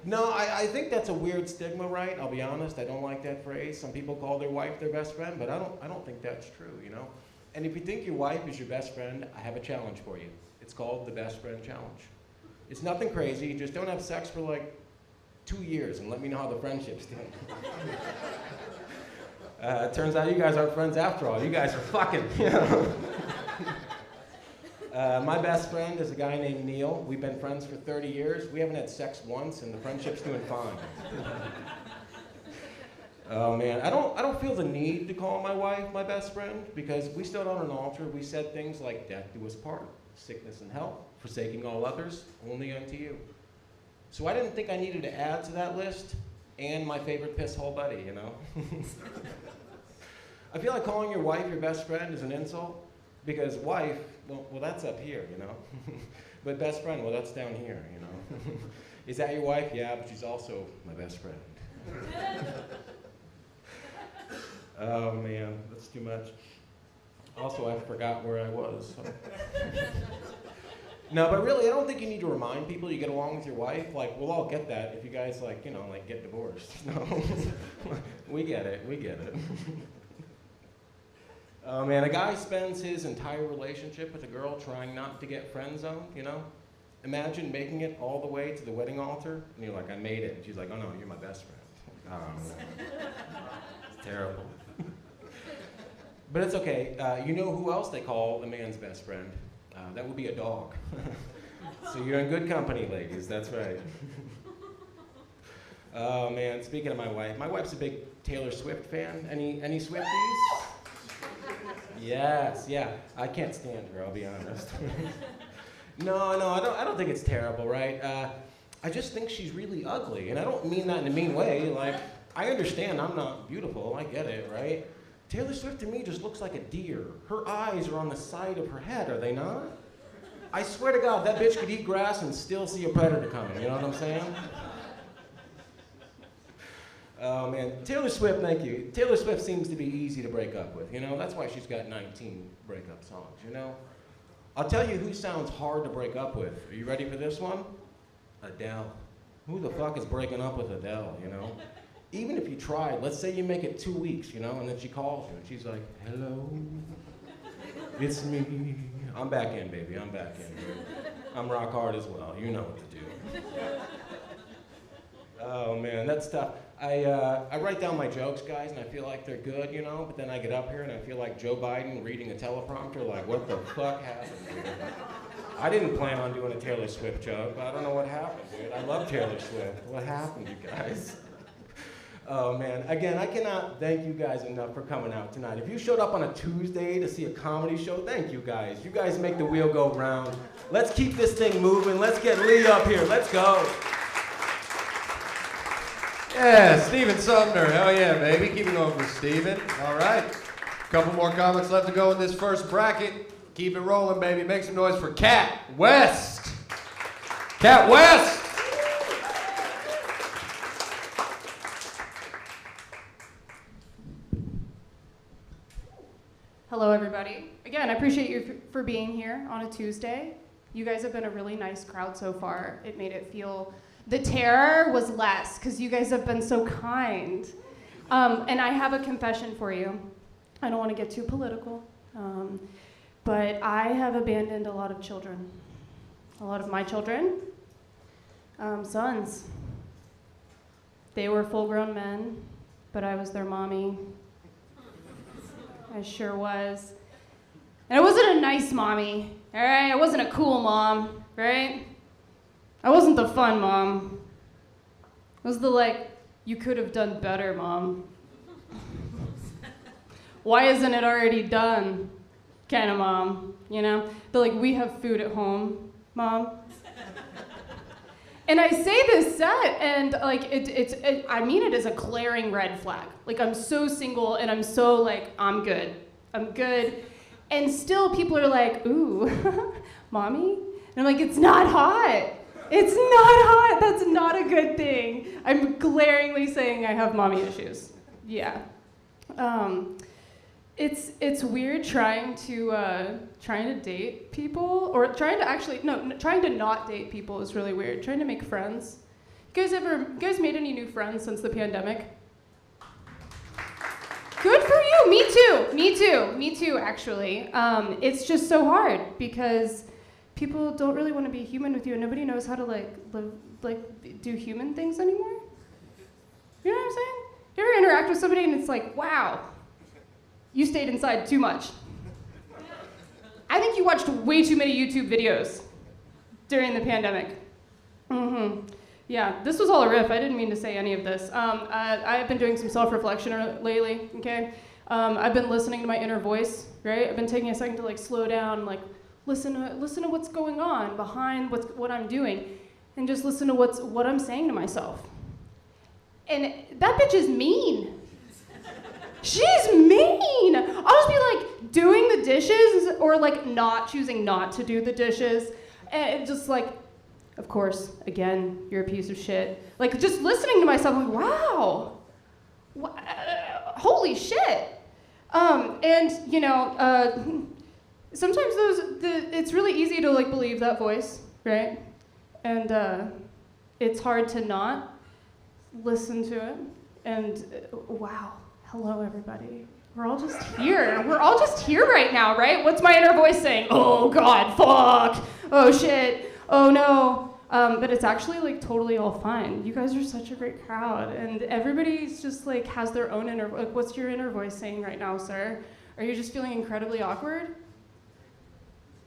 No, I think that's a weird stigma, right? I'll be honest, I don't like that phrase. Some people call their wife their best friend, but I don't think that's true, you know? And if you think your wife is your best friend, I have a challenge for you. It's called the Best Friend Challenge. It's nothing crazy, just don't have sex for like 2 years and let me know how the friendship's doing. It turns out you guys aren't friends after all. You guys are fucking, you know? My best friend is a guy named Neil. We've been friends for 30 years. We haven't had sex once, and the friendship's doing fine. Oh man, I don't feel the need to call my wife my best friend because we stood on an altar. We said things like death do us part, sickness and health, forsaking all others, only unto you. So I didn't think I needed to add to that list, and my favorite piss hole buddy, you know. I feel like calling your wife your best friend is an insult. Because wife, well, that's up here, you know. But best friend, well, that's down here, you know. Is that your wife? Yeah, but she's also my best friend. Oh, man, that's too much. Also, I forgot where I was. So. No, but really, I don't think you need to remind people you get along with your wife. Like, we'll all get that if you guys, like, you know, like, get divorced. No, we get it. Oh man, a guy spends his entire relationship with a girl trying not to get friend zoned, you know? Imagine making it all the way to the wedding altar, and you're like, I made it. And she's like, oh no, you're my best friend. Oh man. It's terrible. But it's okay. You know who else they call a man's best friend? That would be a dog. So you're in good company, ladies, that's right. Oh man, speaking of my wife's a big Taylor Swift fan. Any Swifties? Yes, yeah. I can't stand her, I'll be honest. No, I don't think it's terrible, right? I just think she's really ugly, and I don't mean that in a mean way. Like, I understand I'm not beautiful, I get it, right? Taylor Swift to me just looks like a deer. Her eyes are on the side of her head, are they not? I swear to God, that bitch could eat grass and still see a predator coming, you know what I'm saying? Oh man, Taylor Swift, thank you. Taylor Swift seems to be easy to break up with, you know? That's why she's got 19 breakup songs, you know? I'll tell you who sounds hard to break up with. Are you ready for this one? Adele. Who the fuck is breaking up with Adele, you know? Even if you tried, let's say you make it 2 weeks, you know, and then she calls you and she's like, hello, it's me. I'm back in, baby, I'm back in. I'm rock hard as well, you know what to do. Oh man, that's tough. I write down my jokes, guys, and I feel like they're good, you know, but then I get up here and I feel like Joe Biden reading a teleprompter, like, what the fuck happened here? I didn't plan on doing a Taylor Swift joke, but I don't know what happened, dude. I love Taylor Swift. What happened, you guys? Oh man, again, I cannot thank you guys enough for coming out tonight. If you showed up on a Tuesday to see a comedy show, thank you guys. You guys make the wheel go round. Let's keep this thing moving. Let's get Lee up here. Let's go. Yeah, Stephen Sumner. Hell yeah, baby. Keep it going for Stephen. All right. Couple more comments left to go in this first bracket. Keep it rolling, baby. Make some noise for Cat West. Cat West. Hello, everybody. Again, I appreciate you for being here on a Tuesday. You guys have been a really nice crowd so far. It made it feel, the terror was less because you guys have been so kind. And I have a confession for you. I don't want to get too political, but I have abandoned a lot of children. A lot of my children, sons. They were full-grown men, but I was their mommy. I sure was. And I wasn't a nice mommy, all right? I wasn't a cool mom, right? I wasn't the fun mom. I was the, like, you could have done better mom. Why isn't it already done kind of mom, you know? The, like, we have food at home mom. And I say this set, and like I mean it as a glaring red flag. Like I'm so single, and I'm so like I'm good, and still people are like, ooh, mommy, and I'm like, it's not hot. It's not hot. That's not a good thing. I'm glaringly saying I have mommy issues. Yeah. It's weird trying to date people, or trying to not date people is really weird. Trying to make friends. You guys made any new friends since the pandemic? Good for you. Me too. Actually, it's just so hard because people don't really want to be human with you, and nobody knows how to do human things anymore. You know what I'm saying? You ever interact with somebody and it's like, wow. You stayed inside too much. I think you watched way too many YouTube videos during the pandemic. Yeah, this was all a riff. I didn't mean to say any of this. I've been doing some self-reflection lately, okay? I've been listening to my inner voice, right? I've been taking a second to like slow down, like listen to what's going on behind what I'm doing, and just listen to what I'm saying to myself. And that bitch is mean. She's mean. I'll just be like doing the dishes or like not choosing not to do the dishes. And just like, of course, again, you're a piece of shit. Like just listening to myself, I'm like, wow, holy shit. And you know, sometimes it's really easy to like believe that voice, right? And it's hard to not listen to it. And wow. Hello, everybody. We're all just here. We're all just here right now, right? What's my inner voice saying? Oh, God, fuck. Oh, shit. Oh, no. But it's actually, like, totally all fine. You guys are such a great crowd. And everybody's just, like, has their own inner... Like, what's your inner voice saying right now, sir? Are you just feeling incredibly awkward?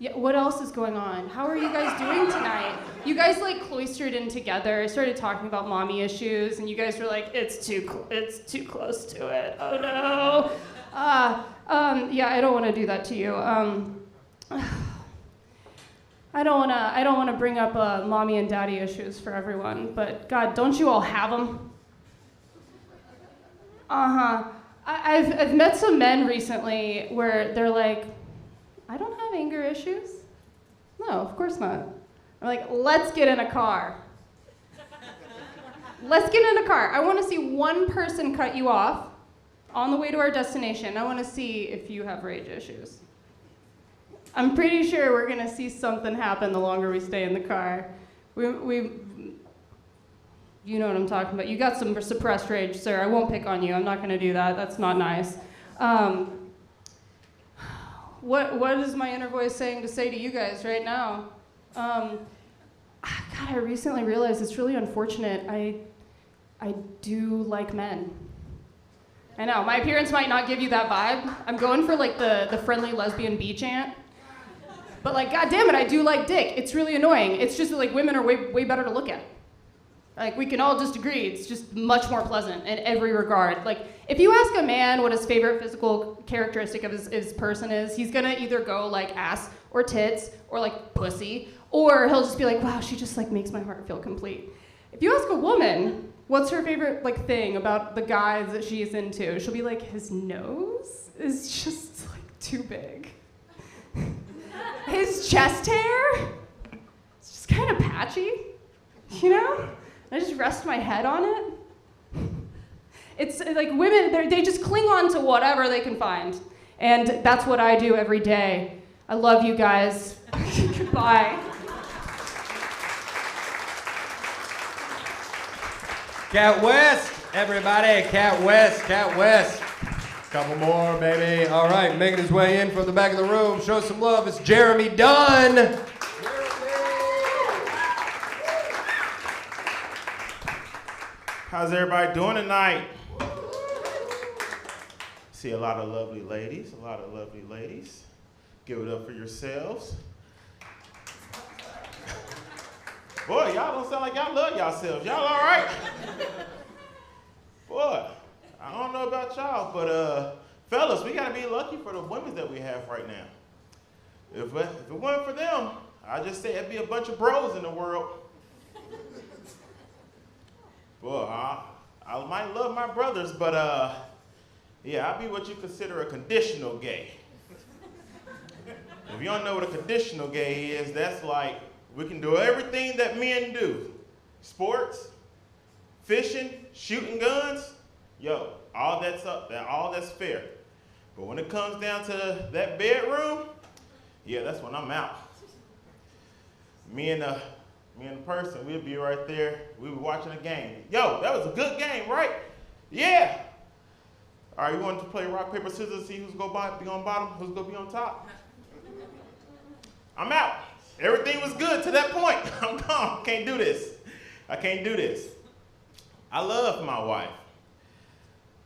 Yeah, what else is going on? How are you guys doing tonight? You guys like cloistered in together, started talking about mommy issues, and you guys were like, it's too close to it. Oh no. Yeah, I don't want to do that to you. I don't want to bring up mommy and daddy issues for everyone, but God, don't you all have them? I've met some men recently where they're like, I don't have anger issues. No, of course not. I'm like, let's get in a car. Let's get in a car. I want to see one person cut you off on the way to our destination. I want to see if you have rage issues. I'm pretty sure we're gonna see something happen the longer we stay in the car. You know what I'm talking about. You got some suppressed rage, sir. I won't pick on you. I'm not gonna do that. That's not nice. What is my inner voice saying to say to you guys right now? God, I recently realized it's really unfortunate. I do like men. I know, my appearance might not give you that vibe. I'm going for like the friendly lesbian beach aunt. But like, God damn it, I do like dick. It's really annoying. It's just that like women are way better to look at. Like we can all just agree, it's just much more pleasant in every regard. Like if you ask a man what his favorite physical characteristic of his person is, he's gonna either go like ass or tits or like pussy, or he'll just be like, wow, she just like makes my heart feel complete. If you ask a woman what's her favorite like thing about the guys that she's into, she'll be like, his nose is just like too big. His chest hair, it's just kind of patchy, you know? I just rest my head on it. It's like women, they just cling on to whatever they can find. And that's what I do every day. I love you guys. Goodbye. Cat West, everybody. Cat West, Cat West. Couple more, baby. All right, making his way in from the back of the room. Show some love. It's Jeremy Dunn. How's everybody doing tonight? See a lot of lovely ladies, a lot of lovely ladies. Give it up for yourselves. Boy, y'all don't sound like y'all love yourselves. Y'all all right? Boy, I don't know about y'all, but fellas, we gotta be lucky for the women that we have right now. If it weren't for them, I'd just say it'd be a bunch of bros in the world. Boy, I might love my brothers, but yeah, I'll be what you consider a conditional gay. If you don't know what a conditional gay is, that's like we can do everything that men do. Sports, fishing, shooting guns, yo, all that's fair. But when it comes down to that bedroom, yeah, that's when I'm out. Me and the person, we'll be right there. We were watching a game. Yo, that was a good game, right? Yeah. All right, you want to play rock, paper, scissors, see who's going to be on bottom, who's going to be on top? I'm out. Everything was good to that point. I'm gone. Can't do this. I can't do this. I love my wife.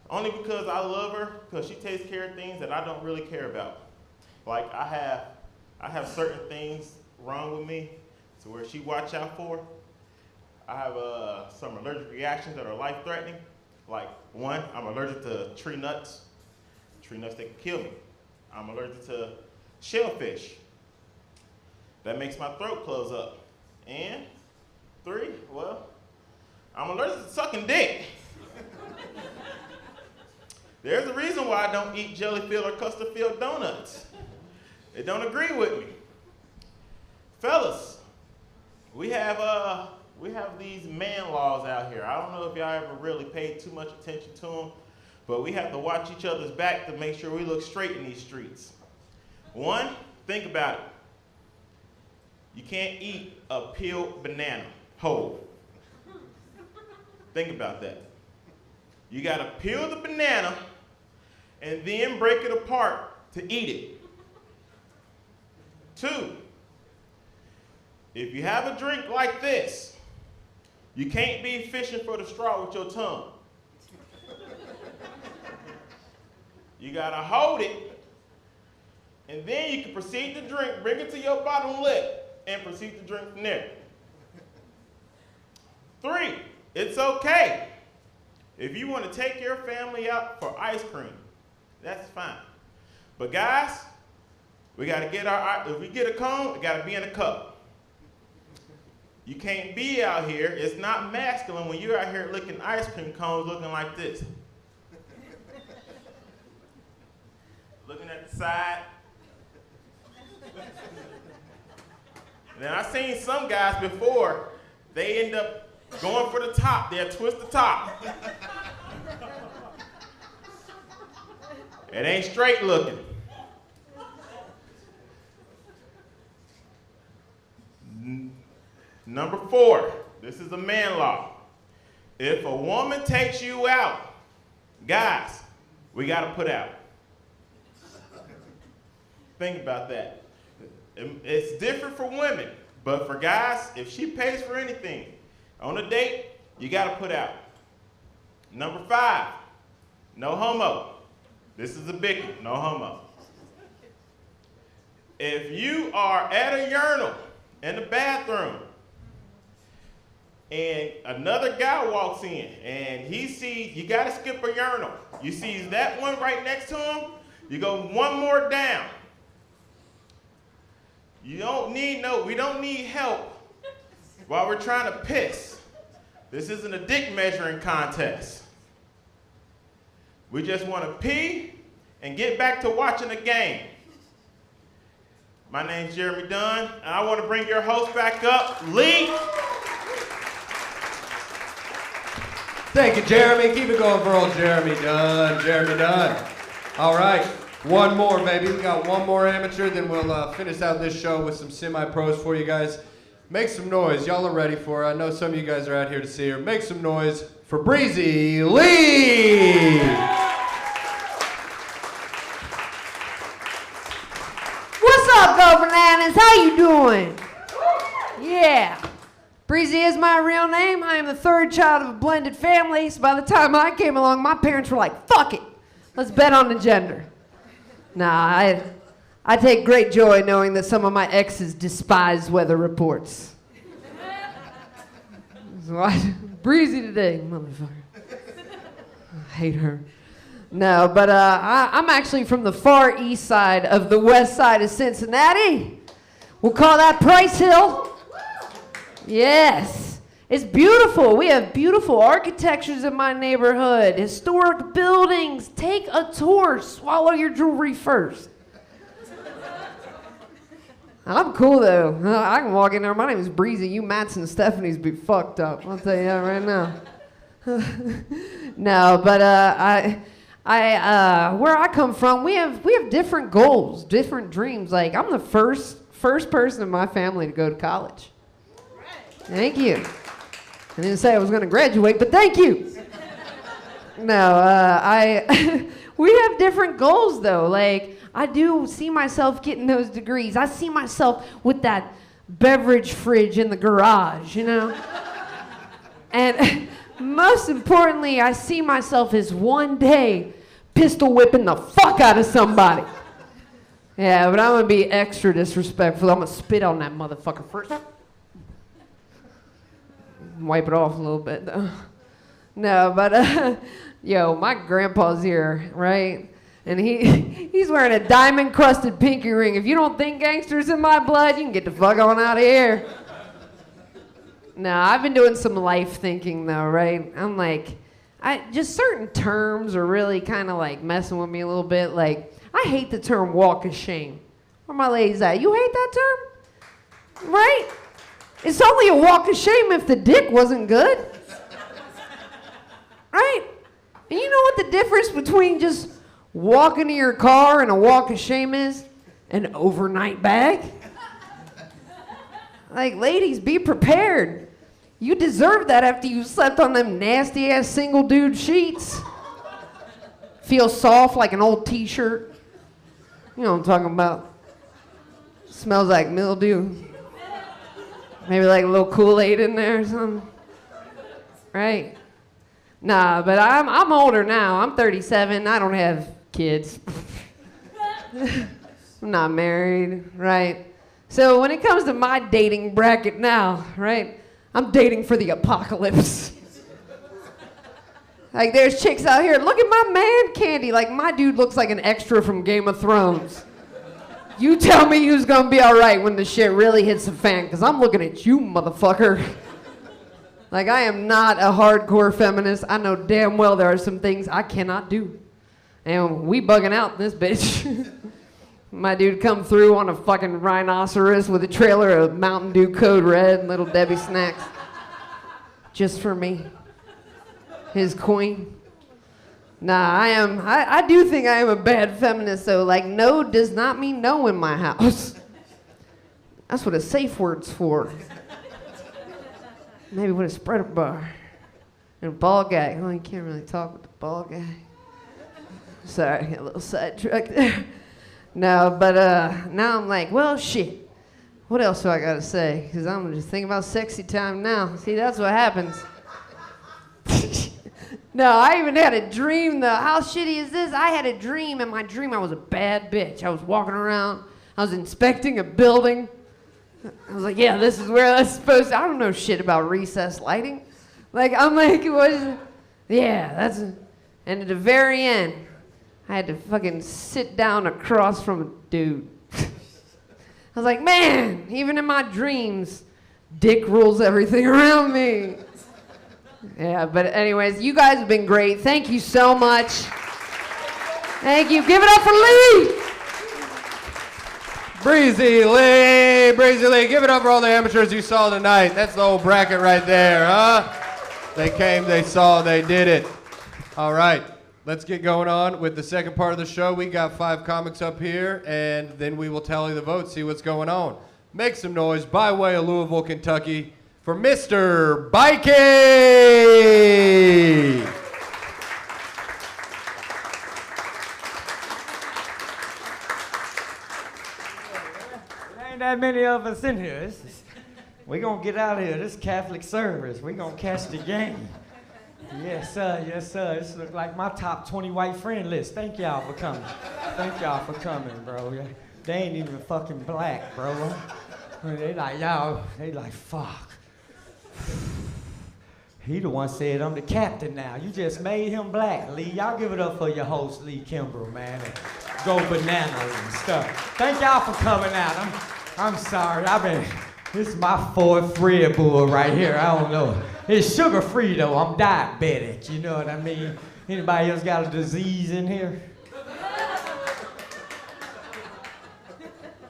Only because I love her, because she takes care of things that I don't really care about. Like I have certain things wrong with me to where she watch out for. I have some allergic reactions that are life-threatening. Like one, I'm allergic to tree nuts. Tree nuts that can kill me. I'm allergic to shellfish. That makes my throat close up. And 3, well, I'm allergic to sucking dick. There's a reason why I don't eat jelly-filled or custard-filled donuts. They don't agree with me. Fellas, we have these man laws out here. I don't know if y'all ever really paid too much attention to them, but we have to watch each other's back to make sure we look straight in these streets. One, think about it. You can't eat a peeled banana whole. Think about that. You gotta peel the banana and then break it apart to eat it. 2, if you have a drink like this, you can't be fishing for the straw with your tongue. You gotta hold it, and then you can proceed to drink, bring it to your bottom lip, and proceed to drink from there. 3, it's okay. If you want to take your family out for ice cream, that's fine. But guys, we gotta get if we get a cone, it gotta be in a cup. You can't be out here, it's not masculine when you're out here licking ice cream cones looking like this. Looking at the side. Now I've seen some guys before, they end up going for the top, they'll twist the top. It ain't straight looking. Number 4, this is a man law. If a woman takes you out, guys, we gotta put out. Think about that. It's different for women, but for guys, if she pays for anything, on a date, you gotta put out. Number 5, no homo. This is a big one, no homo. If you are at a urinal in the bathroom and another guy walks in and he sees, you gotta skip a urinal. You see that one right next to him, you go one more down. We don't need help while we're trying to piss. This isn't a dick measuring contest. We just want to pee and get back to watching the game. My name's Jeremy Dunn, and I want to bring your host back up, Lee. Thank you, Jeremy. Keep it going for old Jeremy Dunn. Jeremy Dunn. All right. One more, baby. We got one more amateur, then we'll finish out this show with some semi-pros for you guys. Make some noise. Y'all are ready for her. I know some of you guys are out here to see her. Make some noise for Breezy Lee! What's up, Go Bananas? How you doing? Yeah. Breezy is my real name. I am the 3rd child of a blended family, so by the time I came along, my parents were like, fuck it. Let's bet on the gender. Nah, I take great joy knowing that some of my exes despise weather reports. So Breezy today, motherfucker. I hate her. No, but I'm actually from the far east side of the west side of Cincinnati. We'll call that Price Hill. Yes. It's beautiful. We have beautiful architectures in my neighborhood, historic buildings. Take a tour. Swallow your jewelry first. I'm cool though. I can walk in there. My name is Breezy. You Matts and Stephanie's be fucked up. I'll tell you that right now. No, but where I come from, we have different goals, different dreams. Like I'm the first person in my family to go to college. Thank you. I didn't say I was going to graduate, but thank you. No, we have different goals though. Like I do see myself getting those degrees. I see myself with that beverage fridge in the garage, you know? And most importantly, I see myself as one day pistol whipping the fuck out of somebody. Yeah, but I'm going to be extra disrespectful. I'm going to spit on that motherfucker first. Wipe it off a little bit though. No, but yo, my grandpa's here, right? And he's wearing a diamond-crusted pinky ring. If you don't think gangster's in my blood, you can get the fuck on out of here. No, I've been doing some life thinking though, right? I'm like, just certain terms are really kind of like messing with me a little bit. Like, I hate the term walk of shame. Where my ladies at? You hate that term? Right? It's only a walk of shame if the dick wasn't good. Right? And you know what the difference between just walking to your car and a walk of shame is? An overnight bag. Like, ladies, be prepared. You deserve that after you slept on them nasty ass single dude sheets. Feel soft like an old t-shirt. You know what I'm talking about. Smells like mildew. Maybe like a little Kool-Aid in there or something. Right? Nah, but I'm older now. I'm 37. I don't have kids. I'm not married, right? So when it comes to my dating bracket now, right? I'm dating for the apocalypse. Like, there's chicks out here, look at my man candy. Like, my dude looks like an extra from Game of Thrones. You tell me who's gonna be all right when the shit really hits the fan, because I'm looking at you, motherfucker. Like, I am not a hardcore feminist. I know damn well there are some things I cannot do. And we bugging out this bitch. My dude come through on a fucking rhinoceros with a trailer of Mountain Dew Code Red and Little Debbie snacks. Just for me. His queen. Nah, I do think I am a bad feminist, though. Like, no does not mean no in my house. That's what a safe word's for. Maybe with a spreader bar. And a ball gag. Oh, you can't really talk with the ball gag. Sorry, I got a little sidetracked there. No, but now I'm like, well, shit. What else do I gotta say? Because I'm just thinking about sexy time now. See, that's what happens. No, I even had a dream, though. How shitty is this? I had a dream. In my dream, I was a bad bitch. I was walking around. I was inspecting a building. I was like, yeah, this is where that's supposed to... I don't know shit about recess lighting. Like, I'm like, what is it? Yeah, that's... And at the very end, I had to fucking sit down across from a dude. I was like, man, even in my dreams, dick rules everything around me. Yeah, but anyways, you guys have been great. Thank you so much. Thank you. Give it up for Lee. Breezy Lee, Breezy Lee. Give it up for all the amateurs you saw tonight. That's the whole bracket right there, huh? They came, they saw, they did it. All right, let's get going on with the second part of the show. We got 5 comics up here, and then we will tally the votes, see what's going on. Make some noise by way of Louisville, Kentucky, for Mr. Bikey! There ain't that many of us in here. We're going to get out of here. This Catholic service. We're going to catch the game. Yes, sir. Yes, sir. This looks like my top 20 white friend list. Thank y'all for coming. Thank y'all for coming, bro. They ain't even fucking black, bro. They like, y'all, they like, fuck. He the one said I'm the captain now. You just made him black, Lee. Y'all give it up for your host, Lee Kimbrell, man. And go bananas and stuff. Thank y'all for coming out. I'm sorry. This is my 4th Red Bull right here. I don't know. It's sugar-free, though. I'm diabetic. You know what I mean? Anybody else got a disease in here?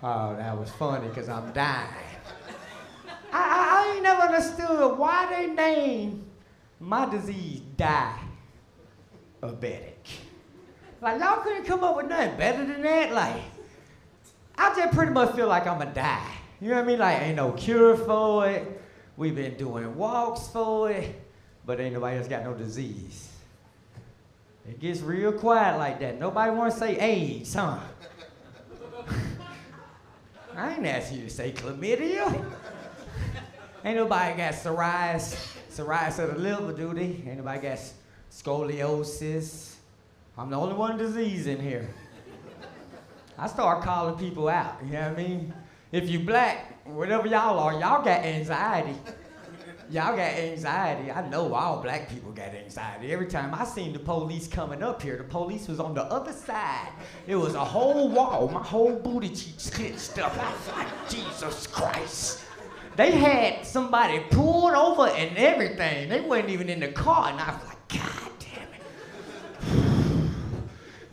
Oh, that was funny, because I'm dying. I ain't never understood why they named my disease diabetic. Like, y'all couldn't come up with nothing better than that? Like, I just pretty much feel like I'm a die. You know what I mean? Like, ain't no cure for it. We've been doing walks for it, but ain't nobody else got no disease. It gets real quiet like that. Nobody want to say AIDS, huh? I ain't asking you to say chlamydia. Ain't nobody got psoriasis of the liver, do they? Ain't nobody got scoliosis. I'm the only one disease in here. I start calling people out, you know what I mean? If you black, whatever y'all are, y'all got anxiety. Y'all got anxiety. I know all black people got anxiety. Every time I seen the police coming up here, the police was on the other side. It was a whole wall, my whole booty cheeks stitched up. I was like, Jesus Christ. They had somebody pulled over and everything. They wasn't even in the car, and I was like, God damn it.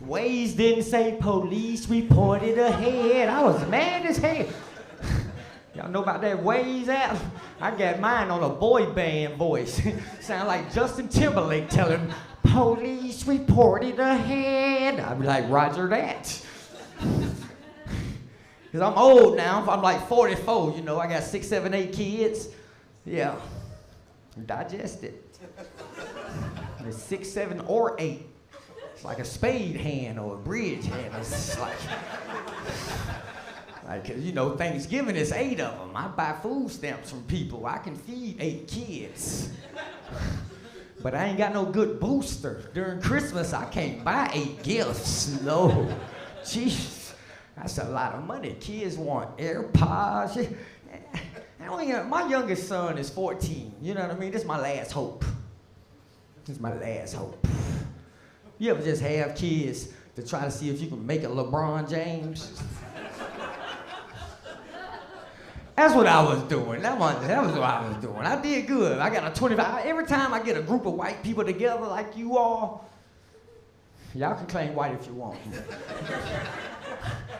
Waze didn't say police reported ahead. I was mad as hell. Y'all know about that Waze app? I got mine on a boy band voice. Sound like Justin Timberlake telling police reported ahead. I'd be like, Roger that. Because I'm old now. I'm like 44, you know. I got 6, 7, 8 kids. Yeah. Digest it. There's 6, 7, or 8. It's like a spade hand or a bridge hand. It's like, you know, Thanksgiving is 8 of them. I buy food stamps from people. I can feed 8 kids. But I ain't got no good booster. During Christmas, I can't buy 8 gifts. No. Jeez. That's a lot of money. Kids want AirPods. My youngest son is 14. You know what I mean? This is my last hope. This is my last hope. You ever just have kids to try to see if you can make a LeBron James? That's what I was doing. That was what I was doing. I did good. I got a 25. Every time I get a group of white people together like you all, y'all can claim white if you want.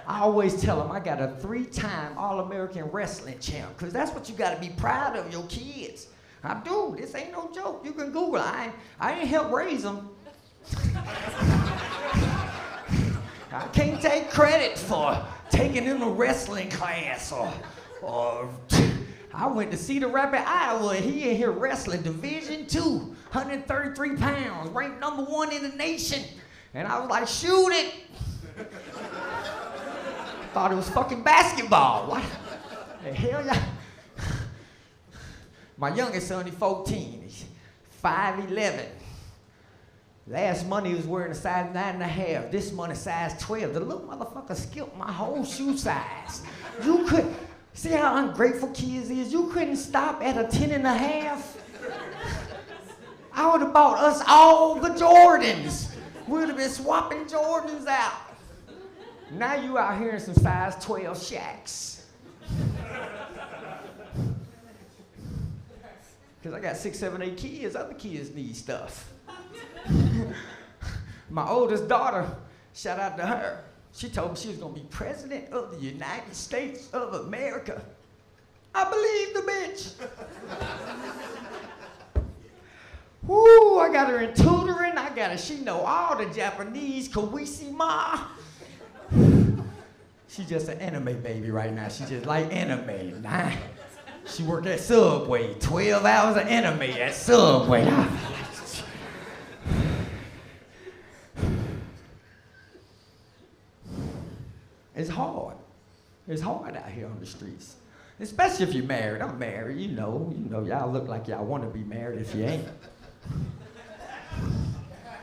I always tell them I got a 3-time All-American wrestling champ, because that's what you got to be proud of your kids. I do. This ain't no joke. You can Google it. I ain't helped raise them. I can't take credit for taking them to wrestling class or I went to Cedar Rapids, Iowa. He in here wrestling Division II, 133 pounds, ranked #1 in the nation. And I was like, shoot it. Thought it was fucking basketball. What the hell, y'all? My youngest son, he's 14. He's 5'11". Last month he was wearing a size 9.5. This month a size 12. The little motherfucker skipped my whole shoe size. You could see how ungrateful kids is. You couldn't stop at a 10.5. I would have bought us all the Jordans. We would have been swapping Jordans out. Now you out here in some size 12 shacks. Because I got 6, 7, 8 kids. Other kids need stuff. My oldest daughter, shout out to her. She told me she was going to be president of the United States of America. I believe the bitch. Woo, I got her in tutoring. I got her, she know all the Japanese, Kawishima. She just an anime baby right now. She just like anime. Nah. She work at Subway, 12 hours of anime at Subway. It's hard. It's hard out here on the streets. Especially if you're married. I'm married, you know, y'all look like y'all want to be married if you ain't.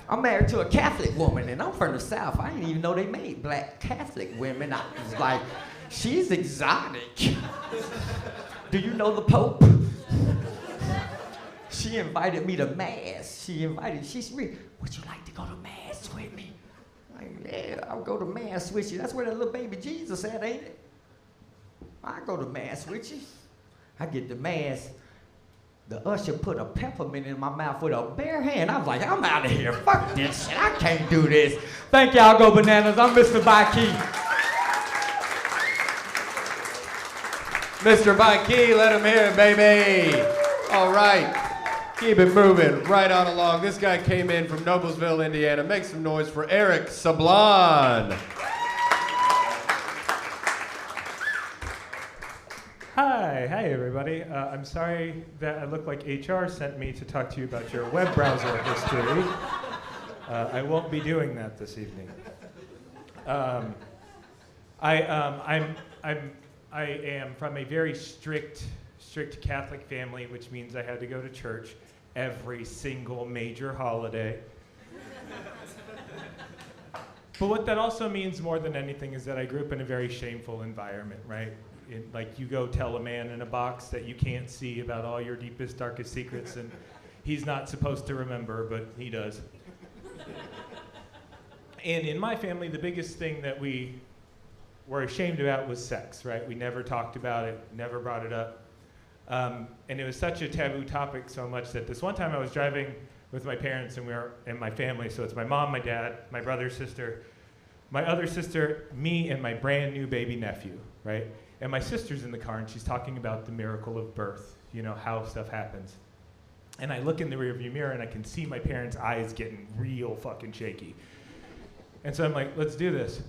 I'm married to a Catholic woman, and I'm from the South. I didn't even know they made black Catholic women. I was like, she's exotic. Do you know the Pope? She invited me to Mass. She said, would you like to go to Mass with me? Like, yeah, I'll go to Mass with you. That's where that little baby Jesus at, ain't it? I go to Mass with you. I get to Mass. The usher put a peppermint in my mouth with a bare hand. I was like, I'm out of here. Fuck this shit. I can't do this. Thank y'all. Go Bananas. I'm Mr. Bikey. Mr. Bikey, let him hear it, baby. All right. Keep it moving right on along. This guy came in from Noblesville, Indiana. Make some noise for Eric Sablon. Hi everybody. I'm sorry that I look like HR sent me to talk to you about your web browser history. I won't be doing that this evening. I am from a very strict Catholic family, which means I had to go to church every single major holiday. But what that also means more than anything is that I grew up in a very shameful environment, right? Like you go tell a man in a box that you can't see about all your deepest, darkest secrets, and he's not supposed to remember, but he does. And in my family, the biggest thing that we were ashamed about was sex, right? We never talked about it, never brought it up. And it was such a taboo topic so much that this one time I was driving with my parents and my family, so it's my mom, my dad, my brother, sister, my other sister, me, and my brand new baby nephew, right? And my sister's in the car, and she's talking about the miracle of birth, you know, how stuff happens. And I look in the rearview mirror, and I can see my parents' eyes getting real fucking shaky. And so I'm like, let's do this.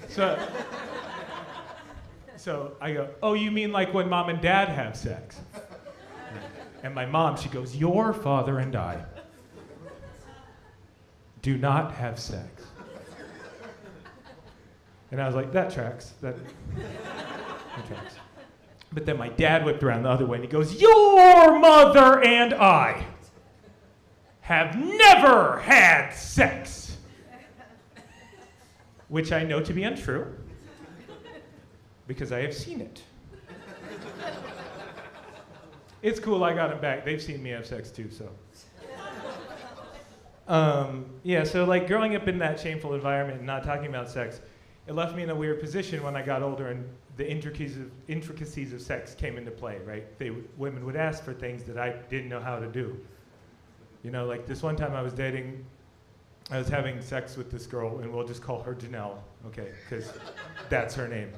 So I go, oh, you mean like when mom and dad have sex? And my mom, she goes, your father and I do not have sex. And I was like, that tracks. That tracks. But then my dad whipped around the other way and he goes, your mother and I have never had sex. Which I know to be untrue because I have seen it. It's cool, I got them back. They've seen me have sex too, so. Yeah, so like growing up in that shameful environment and not talking about sex, it left me in a weird position when I got older and the intricacies of sex came into play, right? Women would ask for things that I didn't know how to do. You know, like this one time I was having sex with this girl, and we'll just call her Janelle, okay, because that's her name.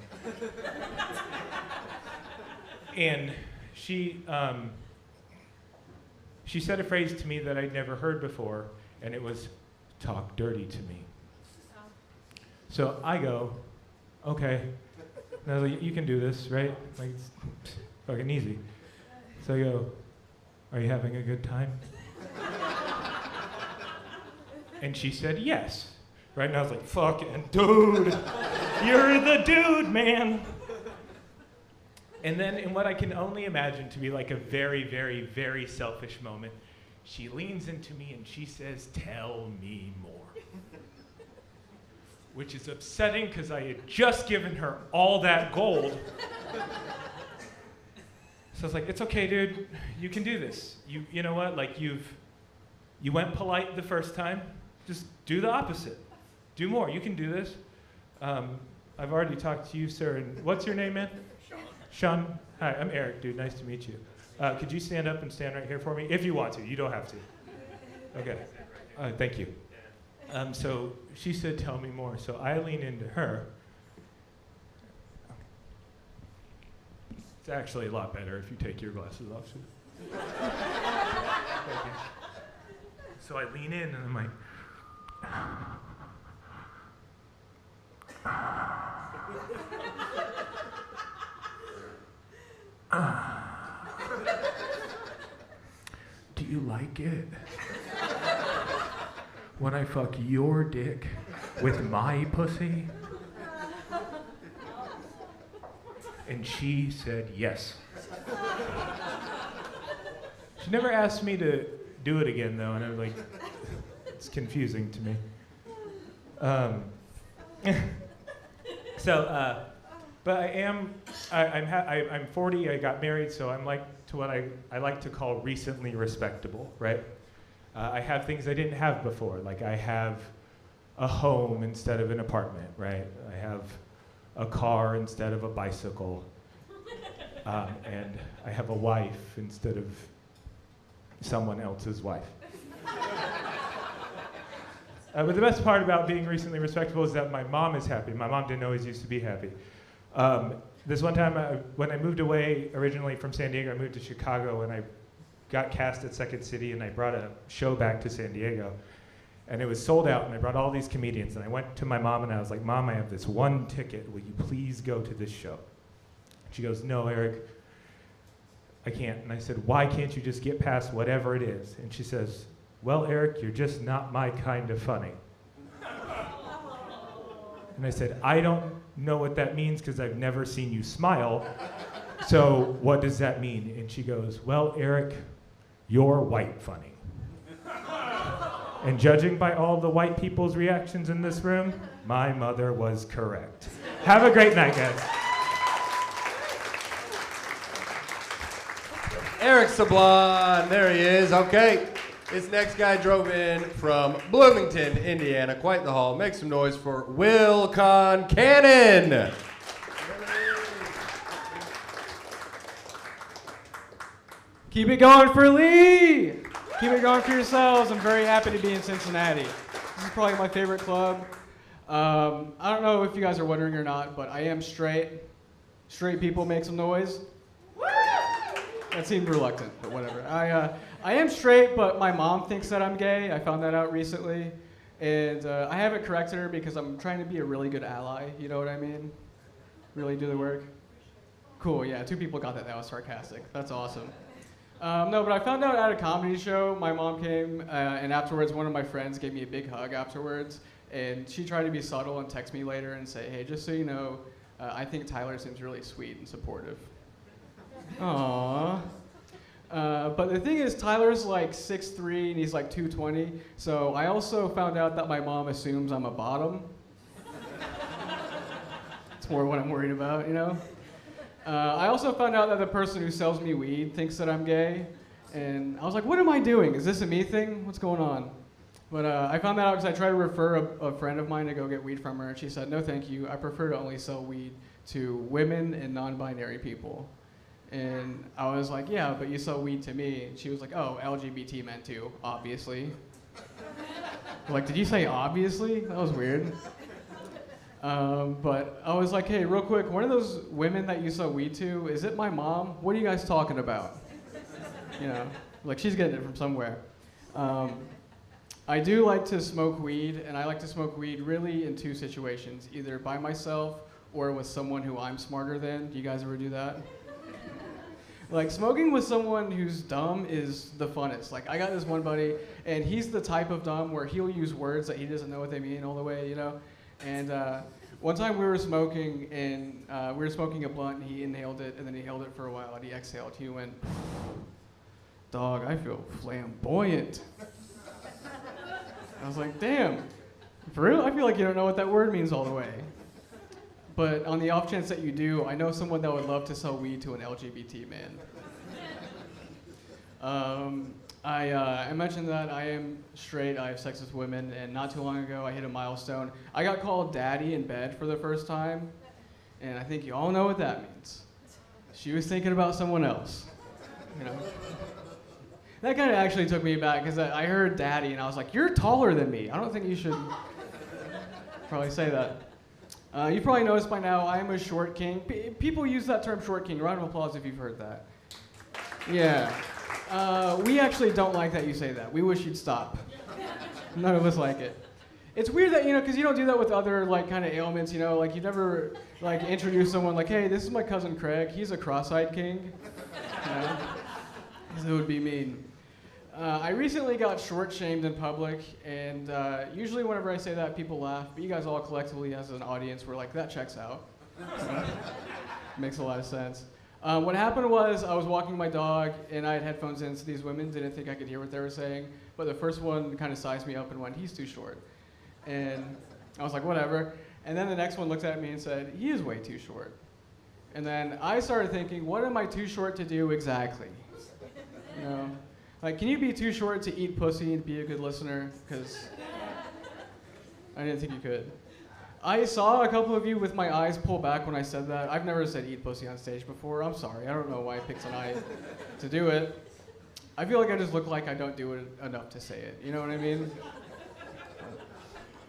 And she said a phrase to me that I'd never heard before, and it was, "Talk dirty to me." So I go, "Okay." And I was like, "You can do this, right? Like, it's fucking easy." So I go, "Are you having a good time?" And she said, "Yes." Right? And I was like, "Fucking dude, you're the dude, man." And then in what I can only imagine to be like a very, very, very selfish moment, she leans into me and she says, "Tell me more." Which is upsetting because I had just given her all that gold. So I was like, "It's okay, dude. You can do this. You know what? Like you went polite the first time. Just do the opposite. Do more. You can do this." I've already talked to you, sir. And what's your name, man? Sean. Hi, I'm Eric, dude. Nice to meet you. Could you stand up and stand right here for me? If you want to. You don't have to. Okay. Thank you. So she said, "Tell me more." So I lean into her. It's actually a lot better if you take your glasses off. Thank you. So I lean in and I'm like, "Do you like it when I fuck your dick with my pussy?" And she said yes. She never asked me to do it again though, and I was like, it's confusing to me. But I'm 40, I got married, so I'm like to what I like to call recently respectable, right? I have things I didn't have before, like I have a home instead of an apartment, right? I have a car instead of a bicycle, and I have a wife instead of someone else's wife. But the best part about being recently respectable is that my mom is happy. My mom didn't always used to be happy. This one time, when I moved away originally from San Diego, I moved to Chicago, and I got cast at Second City, and I brought a show back to San Diego. And it was sold out, and I brought all these comedians, and I went to my mom, and I was like, "Mom, I have this one ticket. Will you please go to this show?" She goes, "No, Eric, I can't." And I said, "Why can't you just get past whatever it is?" And she says, "Well, Eric, you're just not my kind of funny." And I said, "I don't know what that means because I've never seen you smile. So what does that mean?" And she goes, "Well, Eric, you're white funny." And judging by all the white people's reactions in this room, my mother was correct. Have a great night, guys. Eric Sablon, there he is. Okay, this next guy drove in from Bloomington, Indiana. Quite the haul. Make some noise for Will Concannon. Keep it going for Lee! Keep it going for yourselves. I'm very happy to be in Cincinnati. This is probably my favorite club. I don't know if you guys are wondering or not, but I am straight. Straight people make some noise. That seemed reluctant, but whatever. I am straight, but my mom thinks that I'm gay. I found that out recently. And I haven't corrected her because I'm trying to be a really good ally. You know what I mean? Really do the work. Cool, yeah, 2 people got that. That was sarcastic. That's awesome. No, but I found out at a comedy show, my mom came, and afterwards one of my friends gave me a big hug afterwards, and she tried to be subtle and text me later and say, "Hey, just so you know, I think Tyler seems really sweet and supportive." Aww. But the thing is, Tyler's like 6'3", and he's like 220, so I also found out that my mom assumes I'm a bottom. It's more what I'm worried about, you know? I also found out that the person who sells me weed thinks that I'm gay, and I was like, what am I doing? Is this a me thing? What's going on? But I found that out because I tried to refer a friend of mine to go get weed from her, and she said, no, thank you. I prefer to only sell weed to women and non-binary people. And I was like, yeah, but you sell weed to me. And she was like, oh, LGBT men too, obviously. Like, did you say obviously? That was weird. But I was like, hey, real quick, one of those women that you sell weed to, is it my mom? What are you guys talking about? You know, like she's getting it from somewhere. I do like to smoke weed, and I like to smoke weed really in two situations, either by myself or with someone who I'm smarter than. Do you guys ever do that? Like, smoking with someone who's dumb is the funnest. Like, I got this one buddy, and he's the type of dumb where he'll use words that he doesn't know what they mean all the way, you know? And one time we were smoking, and we were smoking a blunt, and he inhaled it, and then he held it for a while, and he exhaled. He went, dog, I feel flamboyant. I was like, damn, for real? I feel like you don't know what that word means all the way. But on the off chance that you do, I know someone that would love to sell weed to an LGBT man. I mentioned that I am straight, I have sex with women, and not too long ago I hit a milestone. I got called daddy in bed for the first time, and I think you all know what that means. She was thinking about someone else, you know? That kind of actually took me back, because I heard daddy, and I was like, you're taller than me. I don't think you should probably say that. You probably noticed by now, I am a short king. People use that term short king. Round of applause if you've heard that. Yeah. We actually don't like that you say that. We wish you'd stop. None of us like it. It's weird that, you know, because you don't do that with other, like, kind of ailments, you know? Like, you never, like, introduce someone like, hey, this is my cousin Craig. He's a cross-eyed king. You know? Because it would be mean. I recently got short-shamed in public, and usually whenever I say that, people laugh, but you guys all collectively as an audience were like, that checks out. Makes a lot of sense. What happened was I was walking my dog, and I had headphones in, so these women didn't think I could hear what they were saying, but the first one kind of sized me up and went, he's too short. And I was like, whatever. And then the next one looked at me and said, he is way too short. And then I started thinking, what am I too short to do exactly? You know? Like, can you be too short to eat pussy and be a good listener? Because I didn't think you could. I saw a couple of you with my eyes pull back when I said that. I've never said eat pussy on stage before. I'm sorry. I don't know why I picked tonight to do it. I feel like I just look like I don't do it enough to say it. You know what I mean?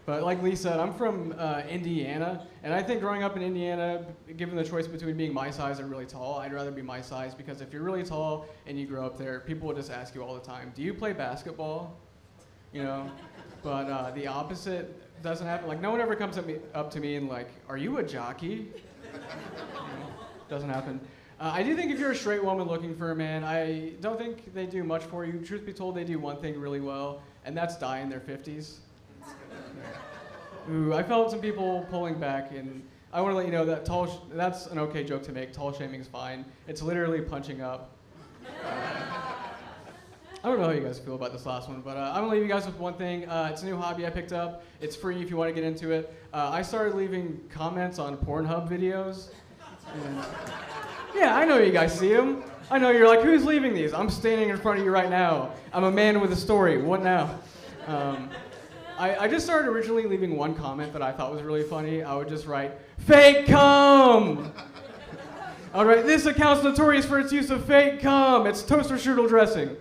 But like Lee said, I'm from Indiana, and I think growing up in Indiana, given the choice between being my size and really tall, I'd rather be my size, because if you're really tall and you grow up there, people will just ask you all the time, do you play basketball? You know? But the opposite doesn't happen. Like, no one ever comes up to me and like, are you a jockey? You know? Doesn't happen. I do think if you're a straight woman looking for a man, I don't think they do much for you. Truth be told, they do one thing really well, and that's die in their 50s. Ooh, I felt some people pulling back, and I want to let you know that that's an okay joke to make. Tall shaming is fine. It's literally punching up. I don't know how you guys feel about this last one, but I'm going to leave you guys with one thing. It's a new hobby I picked up. It's free if you want to get into it. I started leaving comments on Pornhub videos. And yeah, I know you guys see them. I know you're like, who's leaving these? I'm standing in front of you right now. I'm a man with a story. What now? I just started originally leaving one comment that I thought was really funny. I would just write, fake cum! I would write, this account's notorious for its use of fake cum. It's toaster strudel dressing.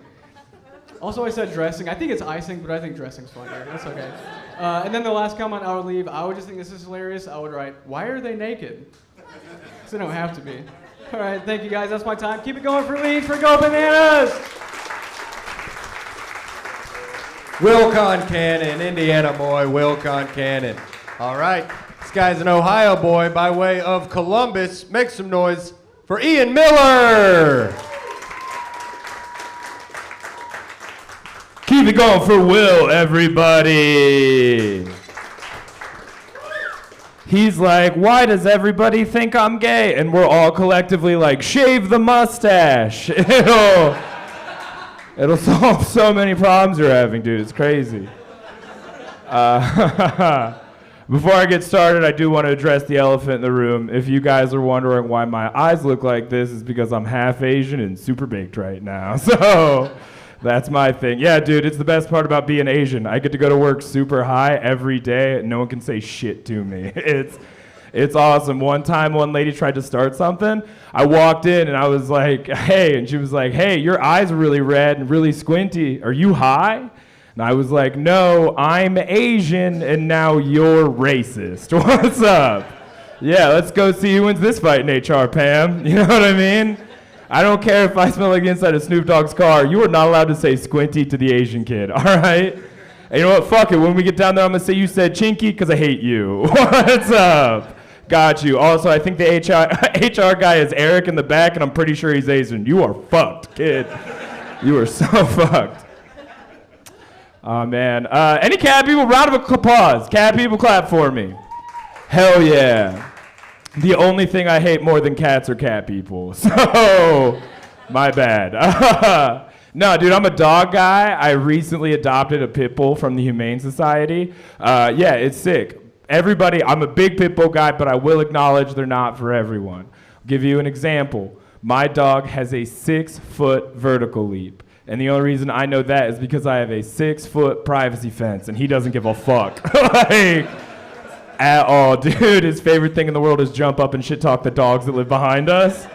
Also, I said dressing. I think it's icing, but I think dressing's funnier. That's okay. And then the last comment I would leave, I would just think this is hilarious. I would write, why are they naked? Because they don't have to be. All right, thank you guys. That's my time. Keep it going for Leeds for Go Bananas! Will Concannon, Indiana boy, Will Concannon. All right, this guy's an Ohio boy by way of Columbus. Make some noise for Ian Miller. Keep it going for Will, everybody. He's like, why does everybody think I'm gay? And we're all collectively like, shave the mustache. It'll solve so many problems you're having, dude. It's crazy. Before I get started, I do want to address the elephant in the room. If you guys are wondering why my eyes look like this, it's because I'm half Asian and super baked right now. So That's my thing. Yeah, dude, it's the best part about being Asian. I get to go to work super high every day, and no one can say shit to me. It's awesome. One time, one lady tried to start something. I walked in, and I was like, hey, and she was like, hey, your eyes are really red and really squinty. Are you high? And I was like, no, I'm Asian, and now you're racist. What's up? Yeah, let's go see who wins this fight in HR, Pam. You know what I mean? I don't care if I smell like the inside of Snoop Dogg's car. You are not allowed to say squinty to the Asian kid, all right? And you know what? Fuck it. When we get down there, I'm going to say you said chinky because I hate you. What's up? Got you. Also, I think the HR guy is Eric in the back, and I'm pretty sure he's Asian. You are fucked, kid. You are so fucked. Oh, man. Any cat people? Round of applause. Cat people, clap for me. Hell yeah. The only thing I hate more than cats are cat people. So, my bad. No, dude, I'm a dog guy. I recently adopted a pit bull from the Humane Society. Yeah, it's sick. Everybody, I'm a big pit bull guy, but I will acknowledge they're not for everyone. I'll give you an example. My dog has a 6-foot vertical leap. And the only reason I know that is because I have a 6-foot privacy fence, and he doesn't give a fuck. Like, at all. Dude, his favorite thing in the world is jump up and shit talk the dogs that live behind us.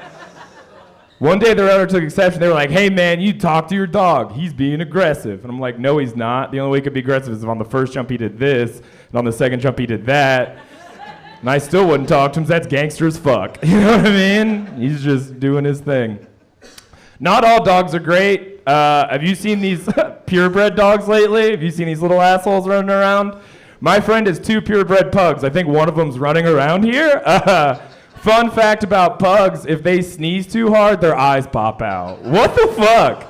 One day their owner took exception. They were like, hey man, you talk to your dog. He's being aggressive. And I'm like, no, he's not. The only way he could be aggressive is if on the first jump he did this, and on the second jump he did that. And I still wouldn't talk to him, so that's gangster as fuck. You know what I mean? He's just doing his thing. Not all dogs are great. Have you seen these purebred dogs lately? Have you seen these little assholes running around? My friend has 2 purebred pugs. I think one of them's running around here. Fun fact about pugs, if they sneeze too hard, their eyes pop out. What the fuck?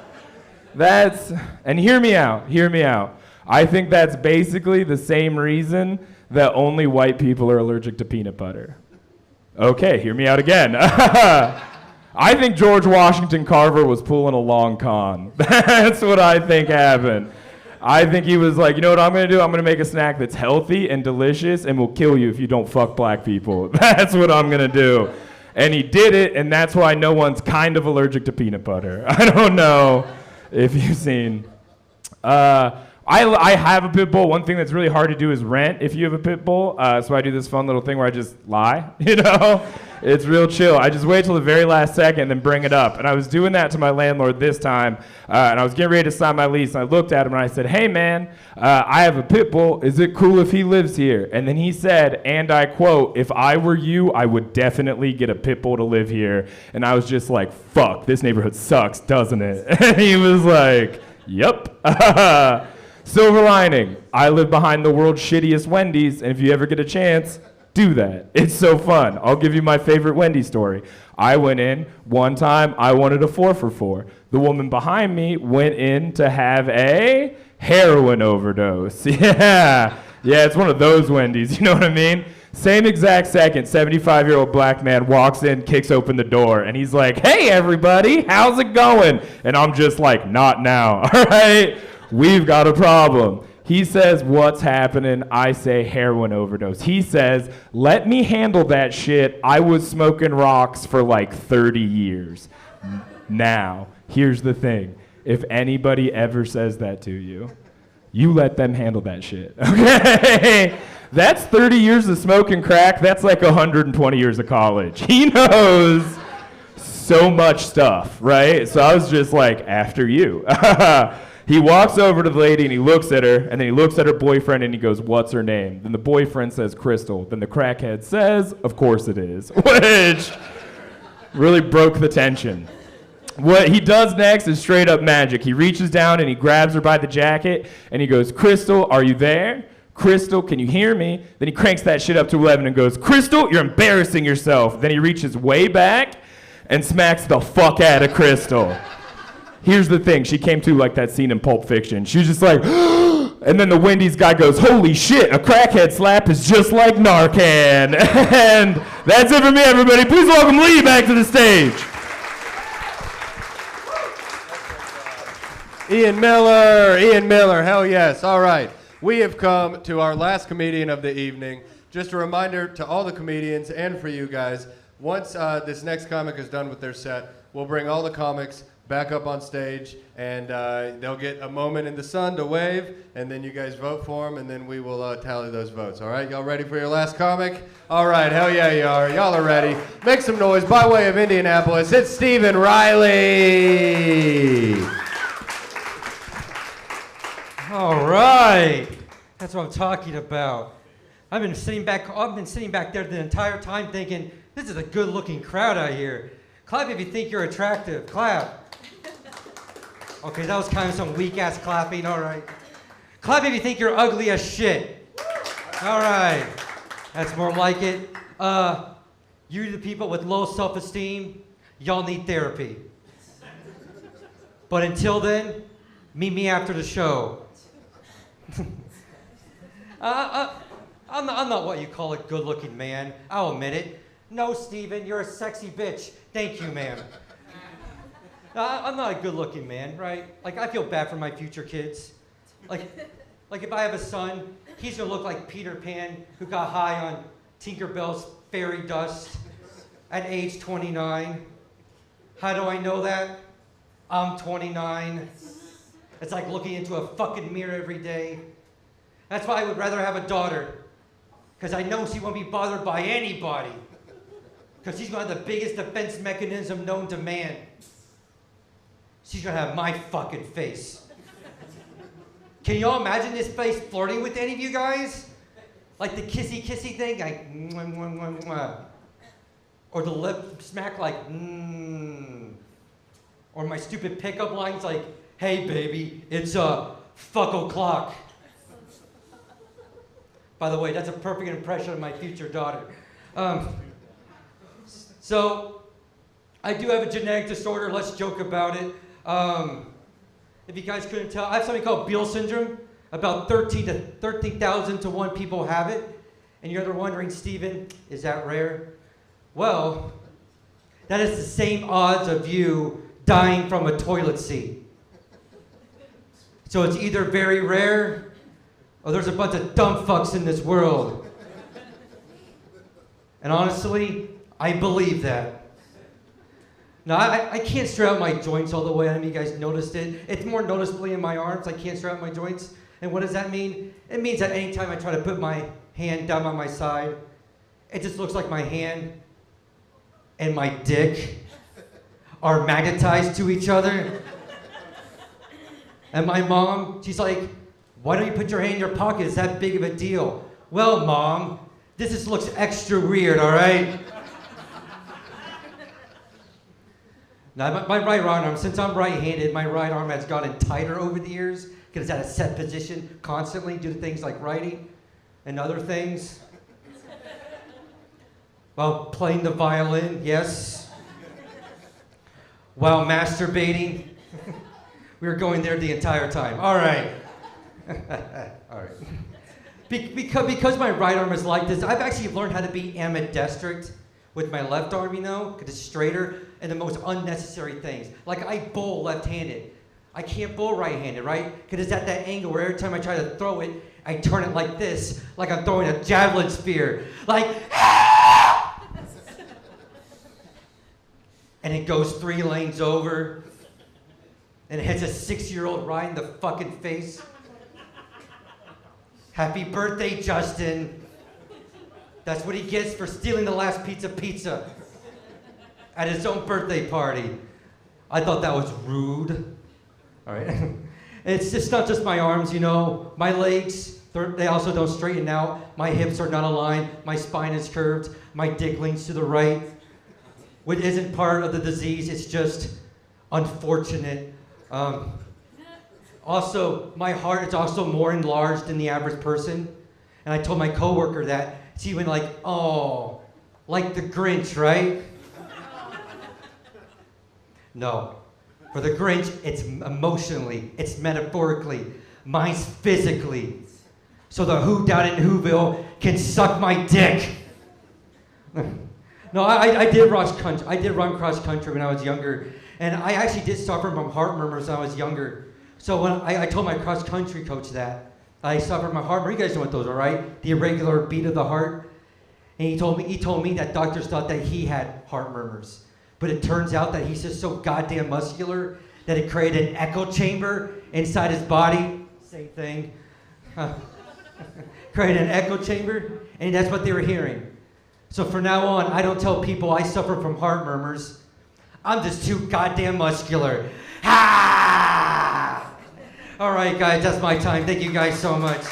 And hear me out. I think that's basically the same reason that only white people are allergic to peanut butter. Okay, hear me out again. I think George Washington Carver was pulling a long con. That's what I think happened. I think he was like, you know what I'm going to do? I'm going to make a snack that's healthy and delicious and will kill you if you don't fuck black people. That's what I'm going to do. And he did it, and that's why no one's kind of allergic to peanut butter. I don't know if you've seen. I have a pit bull. One thing that's really hard to do is rent if you have a pit bull. So I do this fun little thing where I just lie, you know? It's real chill. I just wait till the very last second and then bring it up. And I was doing that to my landlord this time, and I was getting ready to sign my lease, and I looked at him and I said, hey man, I have a pit bull. Is it cool if he lives here? And then he said, and I quote, if I were you, I would definitely get a pit bull to live here. And I was just like, fuck, this neighborhood sucks, doesn't it? And he was like, yep. Silver lining, I live behind the world's shittiest Wendy's, and if you ever get a chance, do that. It's so fun. I'll give you my favorite Wendy's story. I went in one time, I wanted a 4 for $4. The woman behind me went in to have a heroin overdose. Yeah, it's one of those Wendy's, you know what I mean? Same exact second, 75-year-old black man walks in, kicks open the door, and he's like, hey everybody, how's it going? And I'm just like, not now, all right? We've got a problem. He says, what's happening? I say, heroin overdose. He says, let me handle that shit. I was smoking rocks for like 30 years. Now, here's the thing. If anybody ever says that to you, you let them handle that shit, okay? That's 30 years of smoking crack. That's like 120 years of college. He knows so much stuff, right? So I was just like, after you. He walks over to the lady and he looks at her, and then he looks at her boyfriend and he goes, what's her name? Then the boyfriend says Crystal. Then the crackhead says, of course it is, which really broke the tension. What he does next is straight up magic. He reaches down and he grabs her by the jacket and he goes, Crystal, are you there? Crystal, can you hear me? Then he cranks that shit up to 11 and goes, Crystal, you're embarrassing yourself. Then he reaches way back and smacks the fuck out of Crystal. Here's the thing, she came to like that scene in Pulp Fiction. She was just like, and then the Wendy's guy goes, holy shit, a crackhead slap is just like Narcan. And that's it for me, everybody. Please welcome Lee back to the stage. Ian Miller, hell yes. All right, we have come to our last comedian of the evening. Just a reminder to all the comedians and for you guys, once this next comic is done with their set, we'll bring all the comics back up on stage, and they'll get a moment in the sun to wave, and then you guys vote for them, and then we will tally those votes. All right, y'all ready for your last comic? All right, hell yeah, you are. Y'all are ready. Make some noise by way of Indianapolis. It's Stephen Riley. All right, that's what I'm talking about. I've been sitting back there the entire time thinking, this is a good-looking crowd out here. Clap if you think you're attractive. Clap. Okay, that was kind of some weak-ass clapping. All right. Clap if you think you're ugly as shit. All right. That's more like it. You the people with low self-esteem, y'all need therapy. But until then, meet me after the show. I'm not what you call a good-looking man. I'll admit it. No, Steven, you're a sexy bitch. Thank you, ma'am. I'm not a good-looking man, right? Like, I feel bad for my future kids. Like if I have a son, he's gonna look like Peter Pan, who got high on Tinkerbell's fairy dust at age 29. How do I know that? I'm 29. It's like looking into a fucking mirror every day. That's why I would rather have a daughter, because I know she won't be bothered by anybody, because she's gonna have the biggest defense mechanism known to man. She's gonna have my fucking face. Can y'all imagine this face flirting with any of you guys? Like the kissy thing, like mwah, mwah, mwah, mwah. Or the lip smack like Or my stupid pickup lines like, hey baby, it's fuck o'clock. By the way, that's a perfect impression of my future daughter. So, I do have a genetic disorder, let's joke about it. If you guys couldn't tell, I have something called Beal syndrome. About 13,000 to 1 people have it. And you're wondering, Steven, is that rare? Well, that is the same odds of you dying from a toilet seat. So it's either very rare, or there's a bunch of dumb fucks in this world. And honestly, I believe that. Now, I can't straighten out my joints all the way. I don't know if you guys noticed it. It's more noticeably in my arms. I can't straighten out my joints. And what does that mean? It means that anytime I try to put my hand down by my side, it just looks like my hand and my dick are magnetized to each other. And my mom, she's like, why don't you put your hand in your pocket? It's that big of a deal. Well, Mom, this just looks extra weird, all right? Now, my right arm, since I'm right-handed, my right arm has gotten tighter over the years because it's at a set position constantly due to things like writing and other things. While playing the violin, yes. While masturbating. We were going there the entire time. All right. All right. Because my right arm is like this, I've actually learned how to be ambidextrous with my left arm, you know, because it's straighter, and the most unnecessary things. Like I bowl left-handed. I can't bowl right-handed, right? Because it's at that angle where every time I try to throw it, I turn it like this, like I'm throwing a javelin spear. Like, ah! And it goes 3 lanes over, and it hits a 6-year-old right in the fucking face. Happy birthday, Justin. That's what he gets for stealing the last pizza at his own birthday party. I thought that was rude. All right. It's just not just my arms, you know. My legs, they also don't straighten out. My hips are not aligned. My spine is curved. My dick leans to the right. Which isn't part of the disease. It's just unfortunate. Also, my heart is also more enlarged than the average person. And I told my coworker that. She went like, oh, like the Grinch, right? No. For the Grinch, it's emotionally, it's metaphorically, mine's physically. So the who down in Whoville can suck my dick. No, I did run cross country when I was younger. And I actually did suffer from heart murmurs when I was younger. So when I told my cross country coach that, I suffered from heart murmurs. You guys know what those are, right? The irregular beat of the heart. And he told me that doctors thought that he had heart murmurs. but it turns out that he's just so goddamn muscular that it created an echo chamber inside his body. Same thing. Created an echo chamber, and that's what they were hearing. So from now on, I don't tell people I suffer from heart murmurs. I'm just too goddamn muscular. Ha! All right, guys, that's my time. Thank you guys so much.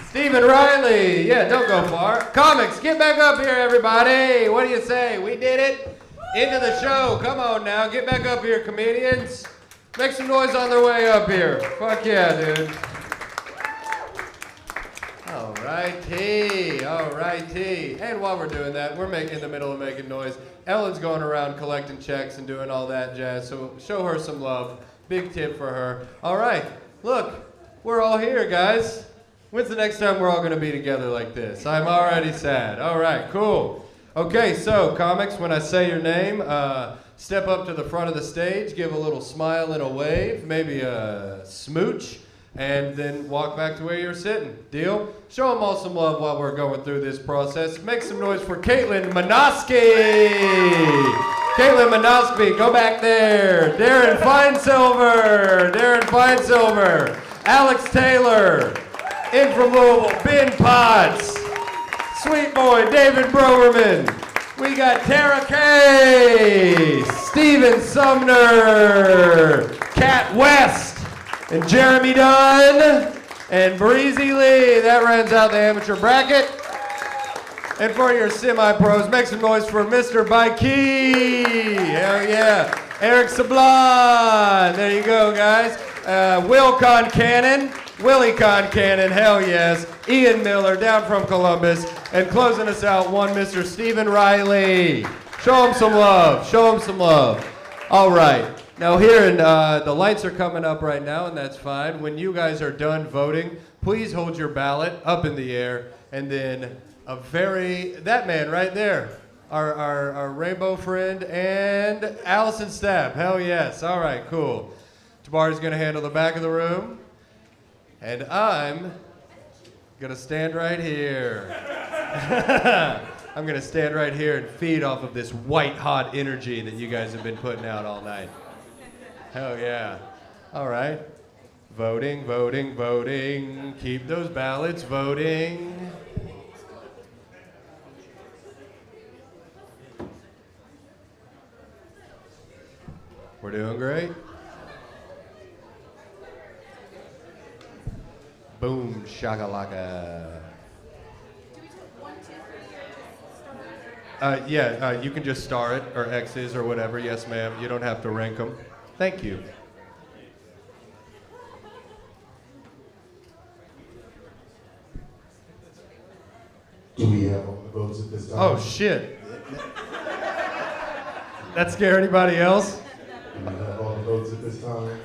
Stephen Riley, yeah, don't go far. Comics, get back up here, everybody. What do you say? We did it. Into the show. Come on now, get back up here, comedians. Make some noise on their way up here. Fuck yeah, dude. Alrighty. And while we're doing that, we're in the middle of making noise. Ellen's going around collecting checks and doing all that jazz, so show her some love. Big tip for her. All right, look, we're all here, guys. When's the next time we're all gonna be together like this? I'm already sad. All right, cool. Okay, so comics, when I say your name, step up to the front of the stage, give a little smile and a wave, maybe a smooch, and then walk back to where you're sitting. Deal? Show them all some love while we're going through this process. Make some noise for Caitlin Minoski. Caitlin Minoski, go back there. Darren Feinsilver. Alex Taylor. In from Louisville, Ben Potts. Sweet boy, David Browerman. We got Tara Kay. Steven Sumner. Kat West. And Jeremy Dunn, and Breezy Lee. That rounds out the amateur bracket. And for your semi-pros, make some noise for Mr. Bikey. Hell yeah. Eric Sablon. There you go, guys. Willie Concannon, hell yes. Ian Miller, down from Columbus. And closing us out, one Mr. Stephen Riley. Show him some love. All right. Now here, the lights are coming up right now, and that's fine. When you guys are done voting, please hold your ballot up in the air, and then that man right there, our rainbow friend, and Allison Stapp. Hell yes. All right, cool. Tabari's gonna handle the back of the room, and I'm gonna stand right here. I'm gonna stand right here and feed off of this white hot energy that you guys have been putting out all night. Hell yeah. All right. Voting. Keep those ballots voting. We're doing great. Boom, shakalaka. You can just star it, or X's, or whatever. Yes, ma'am. You don't have to rank them. Thank you. Do we have all the votes at this time? Oh, shit. That scare anybody else? Do we have all the votes at this time?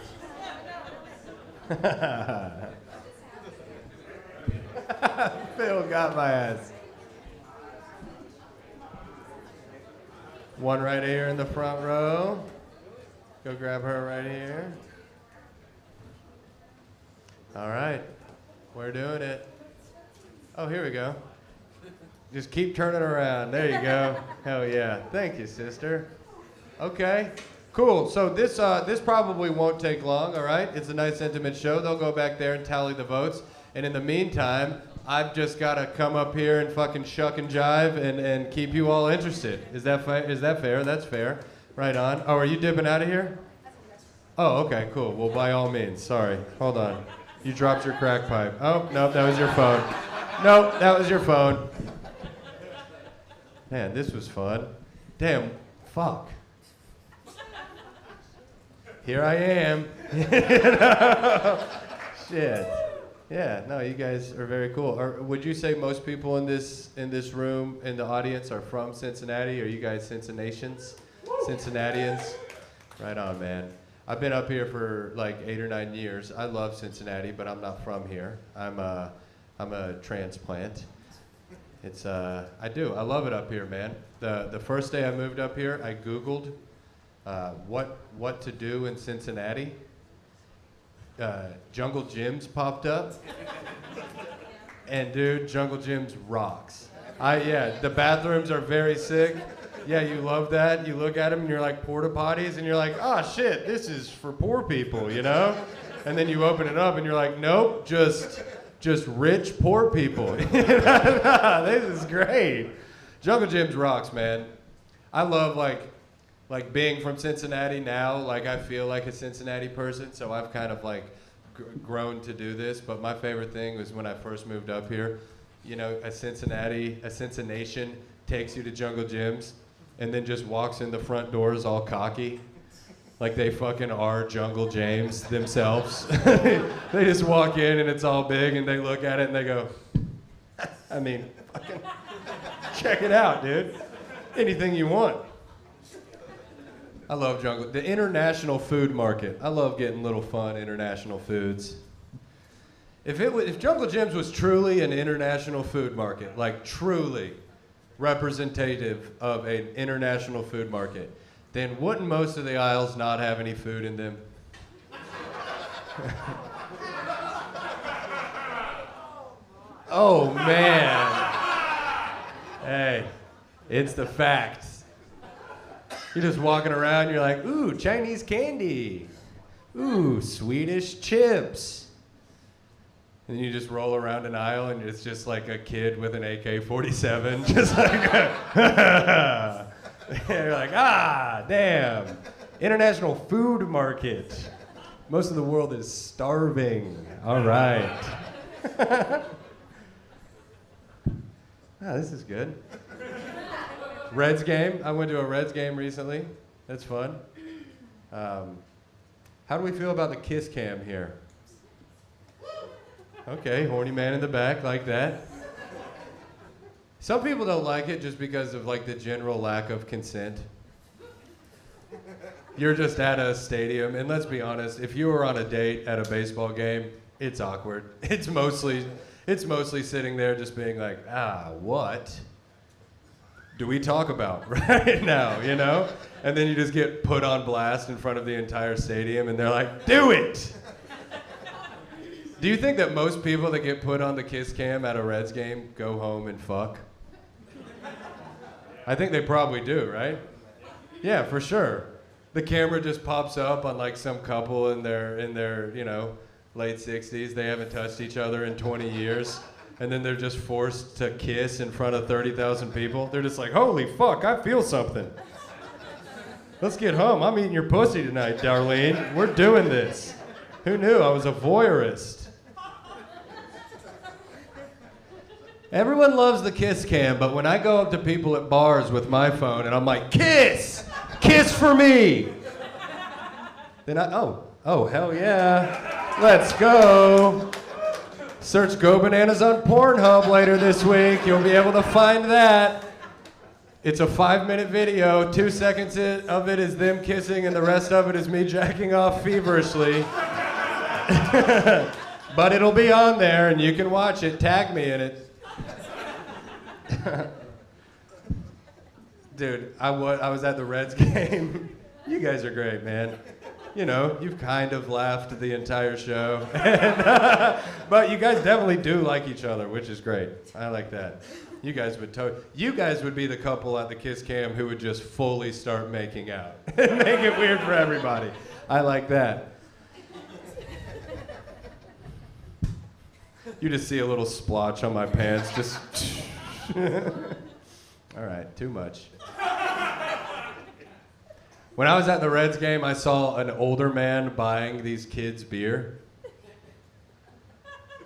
Phil got my ass. One right here in the front row. Go grab her right here. All right, we're doing it. Oh, here we go. Just keep turning around. There you go. Hell yeah. Thank you, sister. Okay, cool. So this probably won't take long, all right? It's a nice intimate show. They'll go back there and tally the votes. And in the meantime, I've just got to come up here and fucking shuck and jive and keep you all interested. Is that fair? That's fair. Right on. Oh, are you dipping out of here? Oh, okay, cool. Well, by all means. Sorry. Hold on. You dropped your crack pipe. Oh, nope, that was your phone. Nope, that was your phone. Man, this was fun. Damn, fuck. Here I am. You know? Shit. Yeah, no, you guys are very cool. Would you say most people in this room, in the audience, are from Cincinnati? Are you guys Cincinnatians? Cincinnatians? Right on, man. I've been up here for like 8 or 9 years. I love Cincinnati, but I'm not from here. I'm a transplant. I do. I love it up here, man. The first day I moved up here, I Googled what to do in Cincinnati. Jungle Gyms popped up. And dude, Jungle Gyms rocks. Yeah, the bathrooms are very sick. Yeah, you love that. You look at them and you're like, porta potties, and you're like, oh shit, this is for poor people, you know? And then you open it up and you're like, nope, just rich poor people. This is great. Jungle Gyms rocks, man. I love like being from Cincinnati now. Like I feel like a Cincinnati person, so I've kind of like grown to do this. But my favorite thing was when I first moved up here. You know, a Cincinnation takes you to Jungle Gyms and then just walks in the front doors all cocky. Like they fucking are Jungle James themselves. They just walk in and it's all big and they look at it and they go, I mean, fucking check it out, dude. Anything you want. I love Jungle. The international food market. I love getting little fun international foods. If Jungle Gyms was truly an international food market, like truly representative of an international food market, then wouldn't most of the aisles not have any food in them? Oh man. Hey, it's the facts. You're just walking around, you're like, ooh, Chinese candy. Ooh, Swedish chips. And you just roll around an aisle and it's just like a kid with an AK-47, just like, you're like, ah, damn. International food market. Most of the world is starving. All right. This is good. Reds game. I went to a Reds game recently. That's fun. How do we feel about the kiss cam here? Okay, horny man in the back, like that. Some people don't like it just because of like the general lack of consent. You're just at a stadium, and let's be honest, if you were on a date at a baseball game, it's awkward. It's mostly sitting there just being like, what do we talk about right now, you know? And then you just get put on blast in front of the entire stadium, and they're like, do it! Do you think that most people that get put on the kiss cam at a Reds game go home and fuck? I think they probably do, right? Yeah, for sure. The camera just pops up on like some couple in their, you know, late 60s. They haven't touched each other in 20 years. And then they're just forced to kiss in front of 30,000 people. They're just like, holy fuck, I feel something. Let's get home. I'm eating your pussy tonight, Darlene. We're doing this. Who knew I was a voyeurist? Everyone loves the kiss cam, but when I go up to people at bars with my phone and I'm like, kiss! Kiss for me! Then oh, hell yeah. Let's go. Search Go Bananas on Pornhub later this week. You'll be able to find that. It's a 5-minute video. 2 seconds of it is them kissing, and the rest of it is me jacking off feverishly. But it'll be on there, and you can watch it. Tag me in it. Dude, I was at the Reds game. You guys are great, man. You know, you've kind of laughed the entire show. But you guys definitely do like each other, which is great. I like that. You guys would be the couple at the kiss cam who would just fully start making out. Make it weird for everybody. I like that. You just see a little splotch on my pants, just... All right, too much. When I was at the Reds game, I saw an older man buying these kids beer.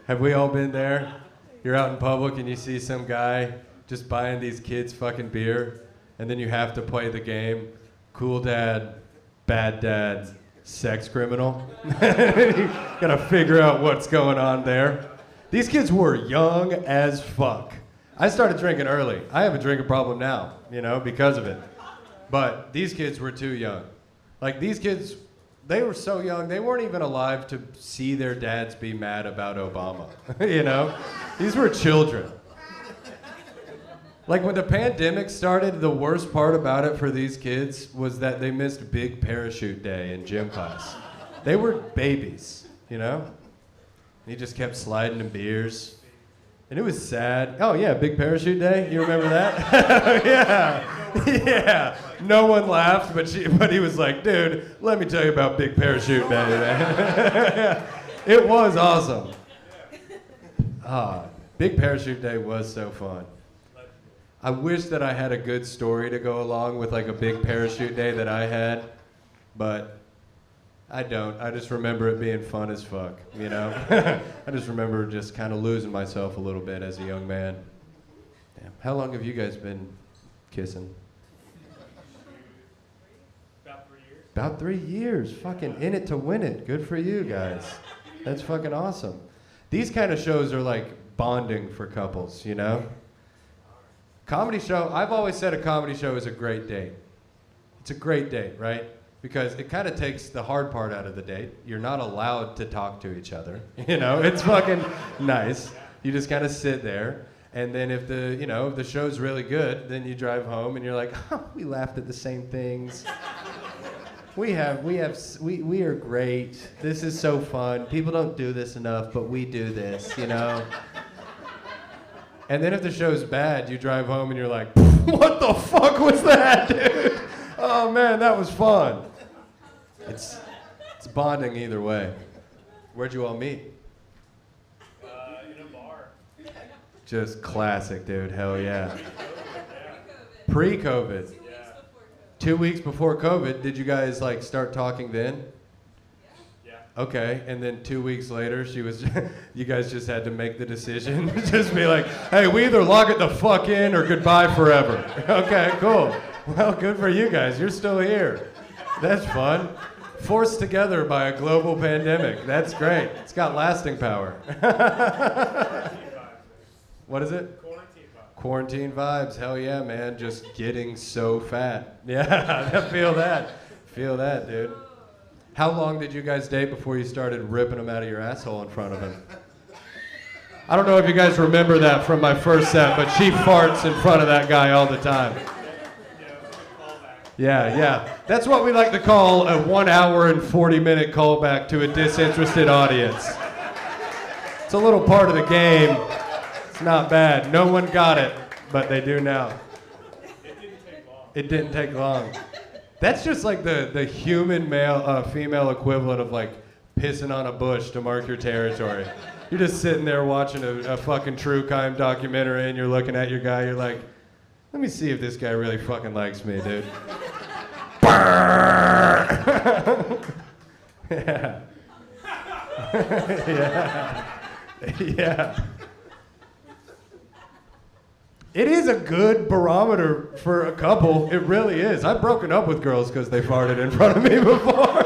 Have we all been there? You're out in public and you see some guy just buying these kids fucking beer, and then you have to play the game. Cool dad, bad dad, sex criminal. You gotta figure out what's going on there. These kids were young as fuck. I started drinking early. I have a drinking problem now, you know, because of it. But these kids were too young. Like, these kids, they were so young, they weren't even alive to see their dads be mad about Obama, you know? These were children. Like, when the pandemic started, the worst part about it for these kids was that they missed big parachute day in gym class. They were babies, you know? He just kept sliding in beers. And it was sad. Oh yeah, Big Parachute Day. You remember that? Yeah. No one laughed, but he was like, dude, let me tell you about Big Parachute Day, man. It was awesome. Big Parachute Day was so fun. I wish that I had a good story to go along with like a Big Parachute Day that I had, but I don't. I just remember it being fun as fuck, you know? I just remember just kind of losing myself a little bit as a young man. Damn. How long have you guys been kissing? About 3 years. About 3 years. Fucking in it to win it. Good for you guys. That's fucking awesome. These kind of shows are like bonding for couples, you know? Comedy show, I've always said a comedy show is a great date. It's a great date, right? Because it kind of takes the hard part out of the date. You're not allowed to talk to each other. You know, it's fucking nice. You just kind of sit there. And then if the show's really good, then you drive home and you're like, oh, we laughed at the same things. We are great. This is so fun. People don't do this enough, but we do this, you know? And then if the show's bad, you drive home and you're like, what the fuck was that, dude? Oh man, that was fun. It's bonding either way. Where'd you all meet? In a bar. Just classic, dude. Hell yeah. Pre-COVID. 2 weeks before COVID, did you guys like start talking then? Yeah. Okay, and then 2 weeks later, you guys just had to make the decision. Just be like, hey, we either log it the fuck in or goodbye forever. Okay, cool. Well, good for you guys. You're still here. That's fun. Forced together by a global pandemic. That's great. It's got lasting power. What is it? Quarantine vibes. Hell yeah, man. Just getting so fat. Yeah, I feel that. Feel that, dude. How long did you guys date before you started ripping them out of your asshole in front of him? I don't know if you guys remember that from my first set, but she farts in front of that guy all the time. Yeah. That's what we like to call a 1 hour and 40-minute callback to a disinterested audience. It's a little part of the game. It's not bad. No one got it, but they do now. It didn't take long. That's just like the human female equivalent of like pissing on a bush to mark your territory. You're just sitting there watching a fucking true crime documentary and you're looking at your guy, you're like, let me see if this guy really fucking likes me, dude. Yeah. Yeah. It is a good barometer for a couple. It really is. I've broken up with girls because they farted in front of me before.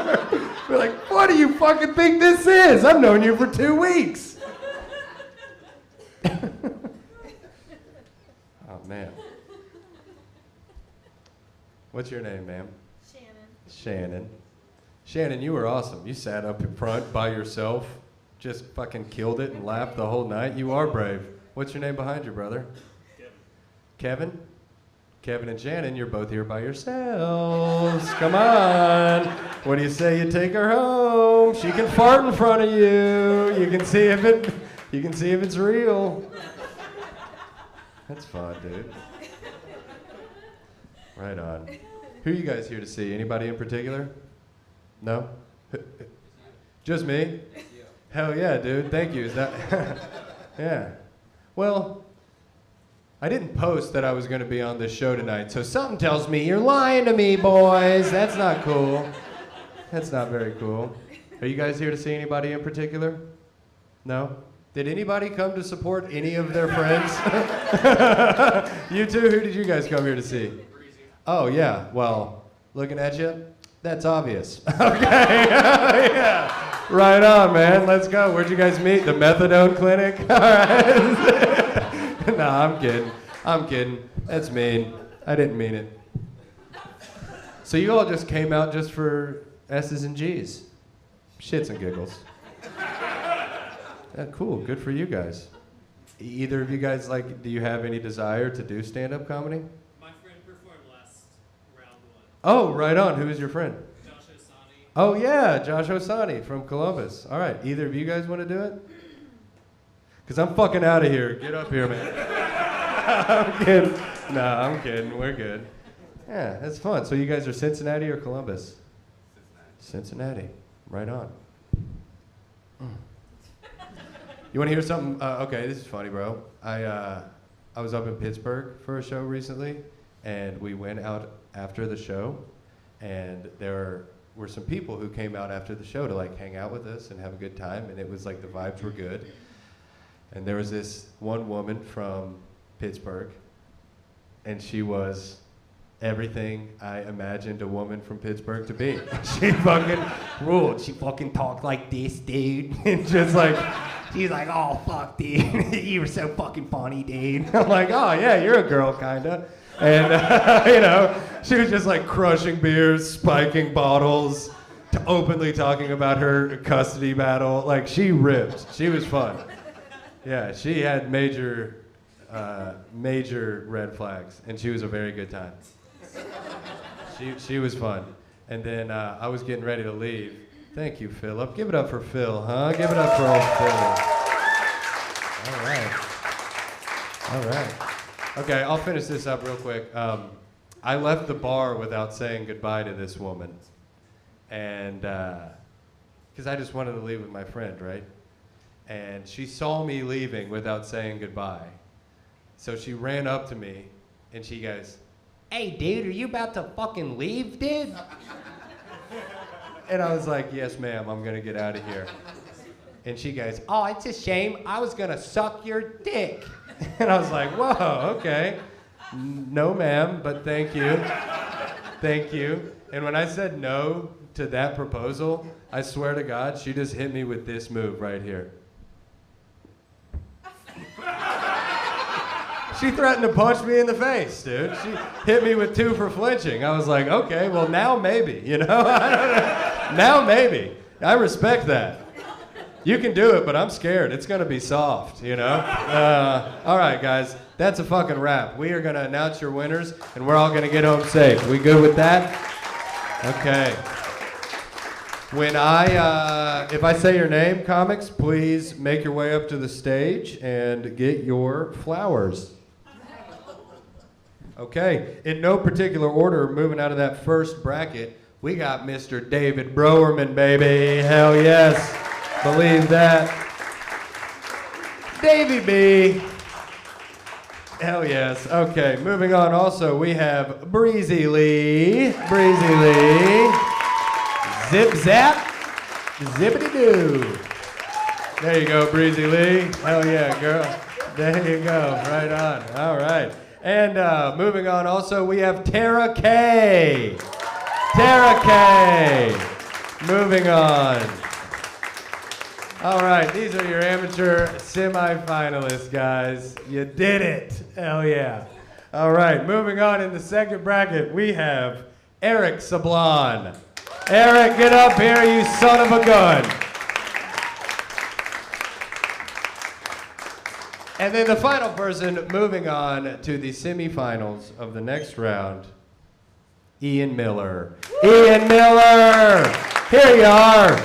We're like, what do you fucking think this is? I've known you for 2 weeks. Oh, man. What's your name, ma'am? Shannon. Shannon, you were awesome. You sat up in front by yourself, just fucking killed it and laughed the whole night. You are brave. What's your name behind you, brother? Kevin? Kevin and Shannon, you're both here by yourselves. Come on. What do you say you take her home? She can fart in front of you. You can see if it's real. That's fun, dude. Right on. Who are you guys here to see? Anybody in particular? No? Just me? Hell yeah, dude. Thank you. Is that yeah. Well, I didn't post that I was going to be on this show tonight, so something tells me you're lying to me, boys. That's not cool. That's not very cool. Are you guys here to see anybody in particular? No? Did anybody come to support any of their friends? You two? Who did you guys come here to see? Oh, yeah. Well, looking at you, that's obvious. Okay. Yeah. Right on, man. Let's go. Where'd you guys meet? The methadone clinic? All right. No, I'm kidding. That's mean. I didn't mean it. So you all just came out just for S's and G's. Shits and giggles. Cool. Good for you guys. Either of you guys, do you have any desire to do stand-up comedy? My friend performed last round one. Oh, right on. Who is your friend? Josh Osani. Oh, yeah, Josh Osani from Columbus. All right. Either of you guys want to do it? Because I'm fucking out of here. Get up here, man. I'm kidding. No, I'm kidding. We're good. Yeah, that's fun. So you guys are Cincinnati or Columbus? Cincinnati. Right on. You want to hear something? Okay, this is funny, bro. I was up in Pittsburgh for a show recently, and we went out after the show, and there were some people who came out after the show to like hang out with us and have a good time, and it was like the vibes were good. And there was this one woman from Pittsburgh, and she was everything I imagined a woman from Pittsburgh to be. She fucking ruled. She fucking talked like this, dude. And just like, she's like, oh, fuck, dude. You were so fucking funny, dude. I'm like, oh, yeah, you're a girl, kinda. And, you know, she was just like crushing beers, spiking bottles, openly talking about her custody battle. Like, she ripped. She was fun. Yeah, she had major red flags, and she was a very good time. She was fun. And then I was getting ready to leave. Thank you, Philip. Give it up for Phil, huh? Give it up for old Phil. All right. Okay, I'll finish this up real quick. I left the bar without saying goodbye to this woman. And, because I just wanted to leave with my friend, right? And she saw me leaving without saying goodbye. So she ran up to me, and she goes, hey, dude, are you about to fucking leave, dude? And I was like, yes, ma'am, I'm gonna get out of here. And she goes, oh, it's a shame. I was gonna suck your dick. And I was like, whoa, okay. No, ma'am, but thank you. Thank you. And when I said no to that proposal, I swear to God, she just hit me with this move right here. She threatened to punch me in the face, dude. She hit me with 2 for flinching. I was like, okay, well, now maybe, you know? I don't know. Now maybe. I respect that. You can do it, but I'm scared. It's going to be soft, you know? All right, guys. That's a fucking wrap. We are going to announce your winners, and we're all going to get home safe. We good with that? Okay. When if I say your name, comics, please make your way up to the stage and get your flowers. Okay, in no particular order, moving out of that first bracket, we got Mr. David Browerman, baby. Hell yes. Believe that. Davey B. Hell yes. Okay, moving on. Also, we have Breezy Lee. Breezy Lee. Zip Zap. Zippity Doo. There you go, Breezy Lee. Hell yeah, girl. There you go. Right on. All right. And moving on, also, we have Tara K. Tara K. Moving on. All right, these are your amateur semifinalists, guys. You did it. Hell yeah. All right, moving on in the second bracket, we have Eric Sablon. Eric, get up here, you son of a gun. And then the final person moving on to the semifinals of the next round, Ian Miller. Ian Miller! Here you are,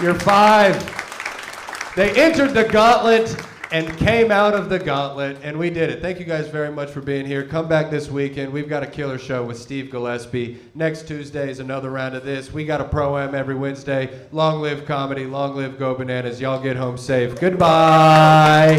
you're 5. They entered the gauntlet and came out of the gauntlet, and we did it. Thank you guys very much for being here. Come back this weekend. We've got a killer show with Steve Gillespie. Next Tuesday is another round of this. We got a Pro-Am every Wednesday. Long live comedy. Long live Go Bananas. Y'all get home safe. Goodbye.